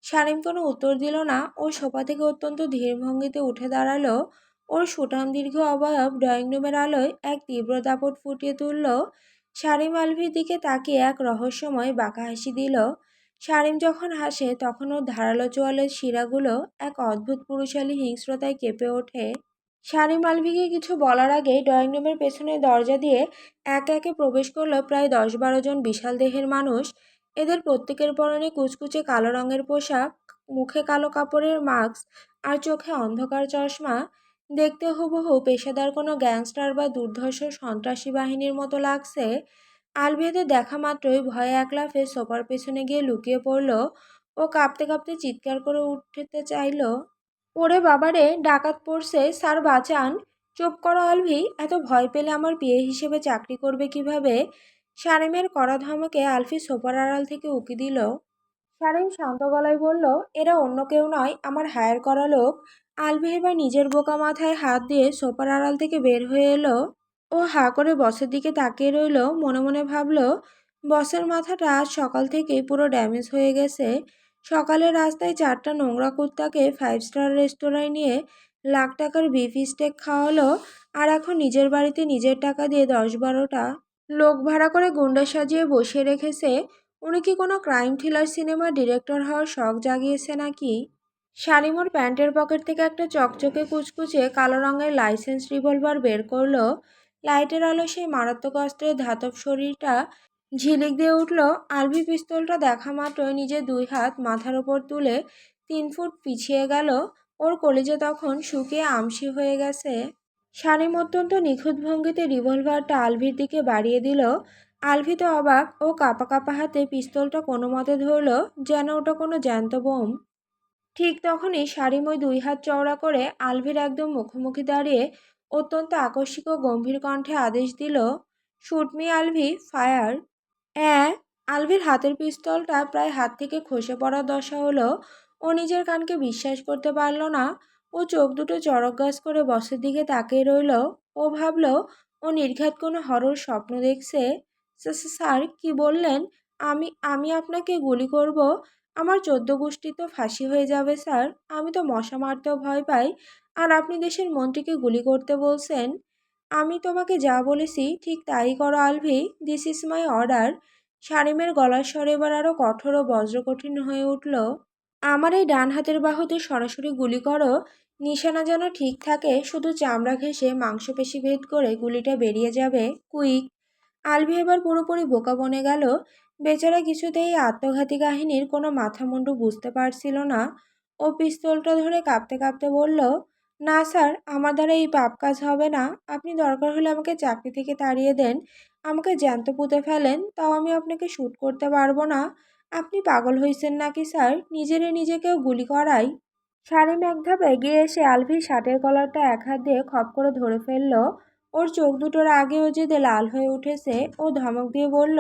শারীন কোনো উত্তর দিল না। ও সোফা থেকে অত্যন্ত ধীর ভঙ্গিতে উঠে দাঁড়ালো। ওর সুঠাম দীর্ঘ অবয়ব ড্রয়িং রুমের আলোয় এক তীব্র দাপট ফুটিয়ে তুলল। শারীন আলভির দিকে তাকিয়ে এক রহস্যময় বাঁকা হাসি দিল। শারীন যখন হাসে তখন ওর ধারালো চোয়ালের শিরাগুলো এক অদ্ভুত পুরুষালী হিংস্রতায় কেঁপে ওঠে। শারীন আলভিকে কিছু বলার আগেই ড্রয়িং রুমের পেছনে দরজা দিয়ে একে একে প্রবেশ করলো প্রায় 10-12 জন বিশাল দেহের মানুষ। এদের প্রত্যেকের পরনে কুচকুচে কালো রঙের পোশাক, মুখে কালো কাপড়ের মাস্ক আর চোখে অন্ধকার চশমা। দেখতে হুবহু পেশাদার কোনো গ্যাংস্টার বা দুর্ধর্ষ সন্ত্রাসী বাহিনীর মতো লাগছে। আলভিদের দেখা মাত্রই ভয়ে এক লাফে সোফার পেছনে গিয়ে লুকিয়ে পড়ল। ও কাঁপতে কাঁপতে চিৎকার করে উঠতে চাইল, ওরে বাবারে, ডাকাত পড়ছে, স্যার বাঁচান। চুপ করো আলভি, এত ভয় পেলে আমার পিএ হিসেবে চাকরি করবে কিভাবে? শারীমের কড়া ধমকে আলভি সোফার আড়াল থেকে উকি দিল। শারীন শান্ত গলায় বলল, এরা অন্য কেউ নয়, আমার হায়ার করা লোক। আলভি এবার নিজের বোকা মাথায় হাত দিয়ে সোফার আড়াল থেকে বের হয়ে এলো। ও হাঁ করে বসের দিকে তাকিয়ে রইল। মনে মনে ভাবল, বসের মাথাটা আজ সকাল থেকেই পুরো ড্যামেজ হয়ে গেছে। সকালে রাস্তায় 4টা নোংরা কুত্তাকে 5 স্টার রেস্তোরাঁয় নিয়ে লাখ টাকার বিফ স্টেক খাওয়ালো, আর এখন নিজের বাড়িতে নিজের টাকা দিয়ে 10-12টা লোক ভাড়া করে গুন্ডা সাজিয়ে বসিয়ে রেখেছে। উনি কি কোনো ক্রাইম থ্রিলার সিনেমার ডিরেক্টর হওয়ার শখ জাগিয়েছে নাকি? শাড়িমোর প্যান্টের পকেট থেকে একটা চকচকে কুচকুচে কালো রঙের লাইসেন্স রিভলভার বের করলো। লাইটের আলো সেই মারাত্মক অস্ত্রের ধাতব শরীরটা ঝিলিক দিয়ে উঠল। আলভি পিস্তলটা দেখা মাত্রই নিজের 2 হাত মাথার ওপর তুলে 3 ফুট পিছিয়ে গেল। ওর কলিজা তখন শুকিয়ে আমসি হয়ে গেছে। শারীম অত্যন্ত নিখুঁত ভঙ্গিতে রিভলভারটা আলভির দিকে বাড়িয়ে দিল। আলভি তো অবাক। ও কাঁপা কাঁপা হাতে পিস্তলটা কোনো মতে ধরল, যেন ওটা কোনো জ্যান্ত বোম। ঠিক তখনই শারীম ওই 2 হাত চওড়া করে আলভির একদম মুখোমুখি দাঁড়িয়ে অত্যন্ত আকস্মিক ও গম্ভীর কণ্ঠে আদেশ দিল, শুট মি আলভি, ফায়ার। অ্যাঁ। আলভির হাতের পিস্তলটা প্রায় হাত থেকে খসে পড়ার দশা হলো। ও নিজের কানকে বিশ্বাস করতে পারল না। ও চোখ দুটো চড়ক গাছ করে বসের দিকে তাকিয়ে রইল। ও ভাবল, ও নির্ঘাত কোনো হরর স্বপ্ন দেখছে। স্যার, কি বললেন? আমি আমি আপনাকে গুলি করব? আমার 14 গোষ্ঠী তো ফাঁসি হয়ে যাবে স্যার। আমি তো মশা মারতেও ভয় পাই, আর আপনি দেশের মন্ত্রীকে গুলি করতে বলছেন? আমি তোমাকে যা বলেছি ঠিক তাই করো Alvi, this is my order. শারীমের গলার স্বর এবার আরও কঠোর ও বজ্রকঠিন হয়ে উঠল। আমার এই ডান হাতের বাহুতে সরাসরি গুলি করো। নিশানা যেন ঠিক থাকে, শুধু চামড়া ঘেঁষে মাংসপেশি ভেদ করে গুলিটা বেরিয়ে যাবে। কুইক। আলভি এবার পুরোপুরি বোকা বনে গেল। বেচারা কিছুতেই এই আত্মঘাতী কাহিনীর কোনো মাথামুন্ডু বুঝতে পারছিল না। ও পিস্তলটা ধরে কাঁপতে কাঁপতে বলল, না স্যার, আমার দ্বারা এই পাপ কাজ হবে না। আপনি দরকার হলে আমাকে চাকরি থেকে তাড়িয়ে দেন, আমাকে জ্যান্ত পুঁতে ফেলেন, তাও আমি আপনাকে শ্যুট করতে পারবো না। আপনি পাগল হয়েছেন নাকি স্যার? নিজেকেও গুলি করাই? শারীন এক ধাপ এগিয়ে এসে আলভির শার্টের কলারটা এক হাত দিয়ে খপ করে ধরে ফেলল। ওর চোখ দুটোর আগে ও যে লাল হয়ে উঠেছে। ও ধমক দিয়ে বলল,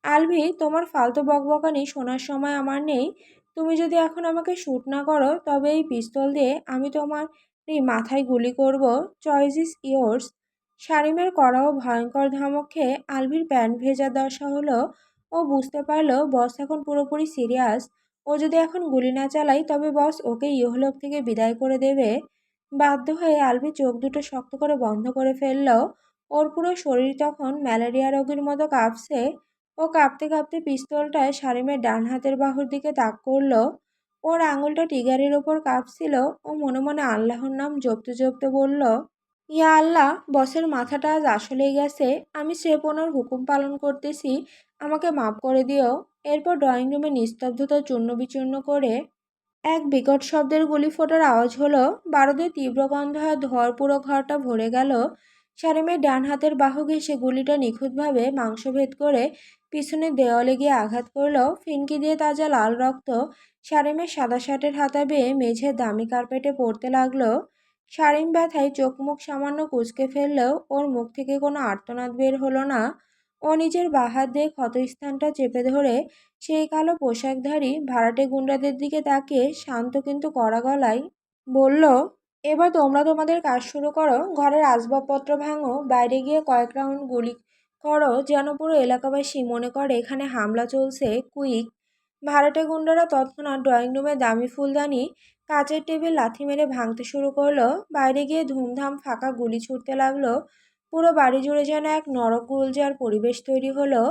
আলভি, তোমার ফালতু বকবকানি শোনার সময় আমার নেই। তুমি যদি এখন আমাকে শ্যুট না করো তবে এই পিস্তল দিয়ে আমি তোমার এই মাথায় গুলি করব। Choice is yours. শারিমের কড়া ও ভয়ঙ্কর ধমক খেয়ে আলভির প্যান্ট ভেজা দশা হলো। ও বুঝতে পারলো বস এখন পুরোপুরি সিরিয়াস। ও যদি এখন গুলি না চালায় তবে বস ওকে ইহলোক থেকে বিদায় করে দেবে। বাধ্য হয়ে আলভি চোখ দুটো শক্ত করে বন্ধ করে ফেলল। ওর পুরো শরীর তখন ম্যালেরিয়া রোগীর মতো কাঁপছে। ও কাঁপতে কাঁপতে পিস্তলটায় শারিমের ডান হাতের বাহুর দিকে তাক করল। ওর আঙুলটা টিগারের ওপর কাঁপছিল। ও মনে মনে আল্লাহর নাম জপতে জপতে বলল, ইয়া আল্লাহ, বসের মাথাটা আজ আসলেই গেছে। আমি স্রেফ ওনার হুকুম পালন করতেছি, আমাকে মাফ করে দিও। এরপর ড্রয়িং রুমে নিস্তব্ধতা চূর্ণ বিচূর্ণ করে এক বিকট শব্দের গুলি ফোটার আওয়াজ হলো। বারুদের তীব্র গন্ধ আর ধোঁয়ার পুরো ঘরটা ভরে গেল। শারিমের ডান হাতের বাহু ঘেঁষে গুলিটা নিখুঁতভাবে মাংসভেদ করে পিছনের দেওয়ালে গিয়ে আঘাত করলো। ফিনকি দিয়ে তাজা লাল রক্ত শারিমের সাদা শার্টের হাতা বেয়ে মেঝের দামি কার্পেটে পড়তে লাগলো। শারিম ব্যথায় চোখ মুখ সামান্য কুঁচকে ফেললেও ওর মুখ থেকে কোনো আর্তনাদ বের হলো না। ও নিজের বাঁ হাত দিয়ে ক্ষতস্থানটা চেপে ধরে সেই কালো পোশাকধারী ভাড়াটে গুন্ডাদের দিকে তাকিয়ে শান্ত কিন্তু কড়া গলায় বলল, এবার তোমরা তোমাদের কাজ শুরু করো। ঘরের আসবাবপত্র ভাঙো, বাইরে গিয়ে কয়েক রাউন্ড গুলি করো যেন পুরো এলাকাবাসী মনে করে এখানে হামলা চলছে। কুইক। ভাড়াটে গুন্ডারা তৎক্ষণাৎ ড্রয়িং রুমে দামি ফুলদানি, কাচের টেবিল লাথি মেরে ভাঙতে শুরু করলো। বাইরে গিয়ে ধুমধাম ফাঁকা গুলি ছুটতে লাগলো। পুরো বাড়ি জুড়ে যেন এক নরক গুলজার পরিবেশ তৈরি হলো।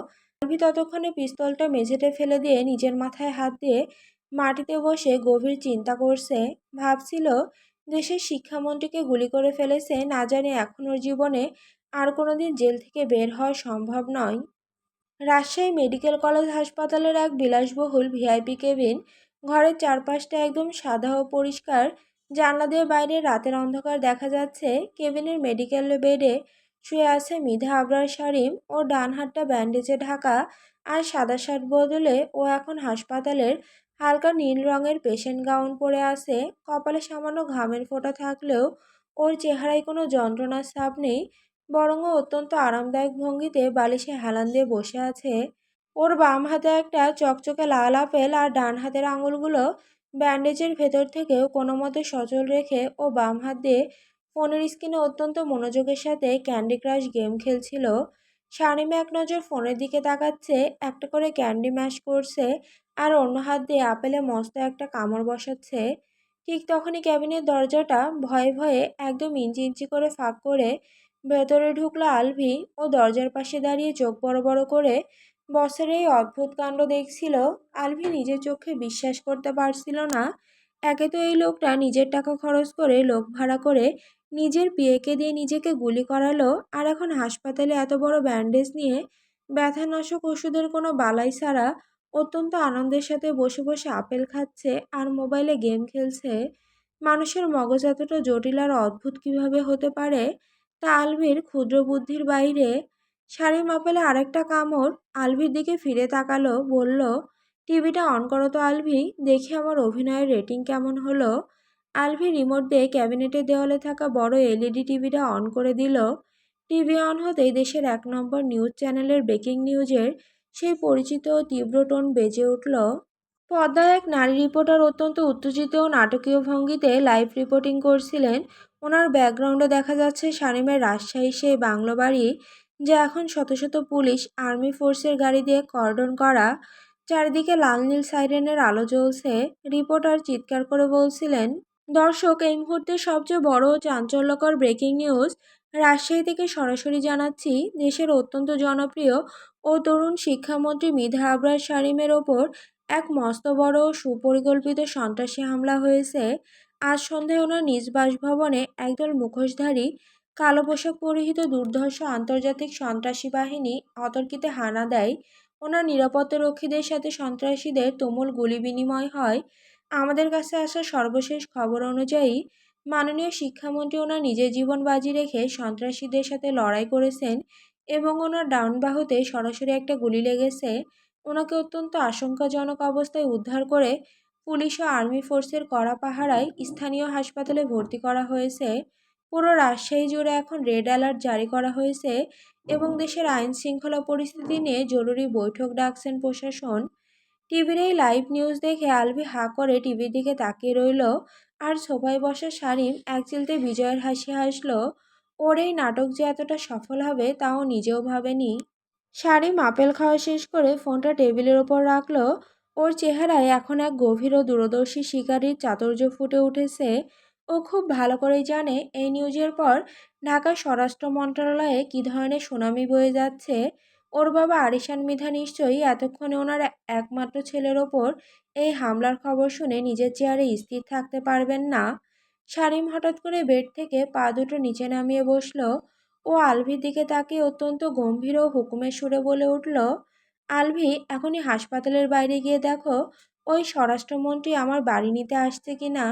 আলভি ততক্ষণে পিস্তলটা মেঝেতে ফেলে দিয়ে নিজের মাথায় হাত দিয়ে মাটিতে বসে গভীর চিন্তা করছে। ভাবছিল, দেশের শিক্ষামন্ত্রীকে গুলি করে ফেলেছে, না জানি এখন ওর জীবনে আর কোনোদিন জেল থেকে বের হওয়া সম্ভব নয়। রাজশাহী মেডিকেল কলেজ হাসপাতালের এক বিলাসবহুল ভিআইপি কেবিন। ঘরের চারপাশটা একদম সাদা ও পরিষ্কার। জানলা দিয়ে বাইরে রাতের অন্ধকার দেখা যাচ্ছে। কেবিনের মেডিকেল বেডে শুয়ে আছে মৃধা আবরার শারীম। ওর ডান হাতটা ব্যান্ডেজে ঢাকা। আর সাদা শার্ট বদলে ও এখন হাসপাতালের হালকা নীল রঙের পেশেন্ট গাউন পরে আছে। কপালে সামান্য ঘামের ফোঁটা থাকলেও ওর চেহারায় কোনো যন্ত্রণার ছাপ নেই। বরং ও অত্যন্ত আরামদায়ক ভঙ্গিতে বালিশে হেলান দিয়ে বসে আছে। ওর বাম হাতে একটা চকচকে লাল আপেল আর ডান হাতের আঙুলগুলো ব্যান্ডেজের ভেতর থেকেও কোনো মতে সচল রেখে ও বাম হাত দিয়ে ফোনের স্ক্রিনে অত্যন্ত মনোযোগের সাথে ক্যান্ডি ক্রাশ গেম খেলছিল। শানিমে এক নজর ফোনের দিকে তাকাচ্ছে, একটা করে ক্যান্ডি ম্যাশ করছে আর অন্য হাত দিয়ে আপেলে মস্ত একটা কামড় বসাচ্ছে। ঠিক তখনই ক্যাবিনের দরজাটা ভয়ে ভয়ে একদম ইঞ্চি ইঞ্চি করে ফাঁক করে ভেতরে ঢুকলো আলভি। ও দরজার পাশে দাঁড়িয়ে চোখ বড় বড় করে বসের এই অদ্ভুত কাণ্ড দেখছিল। আলভি নিজের চোখে বিশ্বাস করতে পারছিল না। একে তো এই লোকটা নিজের টাকা খরচ করে লোক ভাড়া করে নিজের পিএকে দিয়ে নিজেকে গুলি করালো, আর এখন হাসপাতালে এত বড় ব্যান্ডেজ নিয়ে ব্যথানাশক ওষুধের কোনো বালাই ছাড়া অত্যন্ত আনন্দের সাথে বসে বসে আপেল খাচ্ছে আর মোবাইলে গেম খেলছে। মানুষের মগজ এতটা জটিল আর অদ্ভুত কিভাবে হতে পারে, তা আলভির ক্ষুদ্র বুদ্ধির বাইরে। শারিম আপেলে আরেকটা কামড় আলভির দিকে ফিরে তাকালো, বলল, টিভিটা অন করো তো আলভি, দেখি আমার অভিনয়ের রেটিং কেমন হলো। আলভি রিমোট দিয়ে ক্যাবিনেটের দেওয়ালে থাকা বড় এলইডি টিভিটা অন করে দিল। টিভি অন হতেই দেশের 1 নম্বর নিউজ চ্যানেলের ব্রেকিং নিউজের সেই পরিচিত তীব্র টোন বেজে উঠল। পর্দায় এক নারী রিপোর্টার অত্যন্ত উত্তেজিত ও নাটকীয় ভঙ্গিতে লাইভ রিপোর্টিং করছিলেন। ওনার ব্যাকগ্রাউন্ডে দেখা যাচ্ছে শামীমের রাজশাহী সেই বাংলো বাড়ি, যা এখন শত শত পুলিশ আর্মি ফোর্সের গাড়ি দিয়ে কর্ডন করা। চারিদিকে লাল নীল সাইরেনের আলো জ্বলছে। রিপোর্টার চিৎকার করে বলছিলেন, দর্শক, এই মুহূর্তে সবচেয়ে বড় ও চাঞ্চল্যকর ব্রেকিং নিউজ রাজশাহী থেকে সরাসরি জানাচ্ছি। দেশের অত্যন্ত জনপ্রিয় ও তরুণ শিক্ষামন্ত্রী মৃধা আবরার শারীমের ওপর এক মস্ত বড় ও সুপরিকল্পিত সন্ত্রাসী হামলা হয়েছে। আজ সন্ধ্যায় ওনার নিজ বাসভবনে একদল মুখোশধারী কালো পোশাক পরিহিত দুর্ধর্ষ আন্তর্জাতিক সন্ত্রাসী বাহিনী অতর্কিতে হানা দেয়। ওনার নিরাপত্তারক্ষীদের সাথে সন্ত্রাসীদের তুমুল গুলি বিনিময় হয়। আমাদের কাছে আসা সর্বশেষ খবর অনুযায়ী মাননীয় শিক্ষামন্ত্রী ওনার নিজের জীবন বাজি রেখে সন্ত্রাসীদের সাথে লড়াই করেছেন এবং ওনার ডান বাহুতে সরাসরি একটা গুলি লেগেছে। ওনাকে অত্যন্ত আশঙ্কাজনক অবস্থায় উদ্ধার করে পুলিশ ও আর্মি ফোর্সের কড়া পাহারায় স্থানীয় হাসপাতালে ভর্তি করা হয়েছে। পুরো রাজশাহী জুড়ে এখন রেড অ্যালার্ট জারি করা হয়েছে এবং দেশের আইন শৃঙ্খলা পরিস্থিতি নিয়ে জরুরি বৈঠক ডাকছেন প্রশাসন। টিভির এই লাইভ নিউজ দেখে আলভি হাঁ করে টিভির দিকে তাকিয়ে রইল, আর সোফায় বসা শারীন একচিলতে বিজয়ের হাসি হাসল। ওর এই নাটক যে এতটা সফল হবে তাও নিজেও ভাবেনি। শারীন আপেল খাওয়া শেষ করে ফোনটা টেবিলের ওপর রাখলো। ওর চেহারায় এখন এক গভীর ও দূরদর্শী শিকারীর চাতুর্য ফুটে উঠেছে। ও খুব ভালো করেই জানে এই নিউজের পর ঢাকার স্বরাষ্ট্র মন্ত্রণালয়ে কী ধরনের সুনামি বয়ে যাচ্ছে। ওর বাবা আরিশান মৃধা নিশ্চয়ই এতক্ষণে ওনার একমাত্র ছেলের ওপর এই হামলার খবর শুনে নিজের চেয়ারে স্থির থাকতে পারবেন না। শারীন হঠাৎ করে বেড থেকে পা দুটো নিচে নামিয়ে বসলো। ও আলভির দিকে তাকিয়ে অত্যন্ত গম্ভীর ও হুকুমের সুরে বলে উঠল, আলভি, এখনই হাসপাতালের বাইরে গিয়ে দেখো ওই স্বরাষ্ট্রমন্ত্রী আমার বাড়ি নিতে আসছে কি না।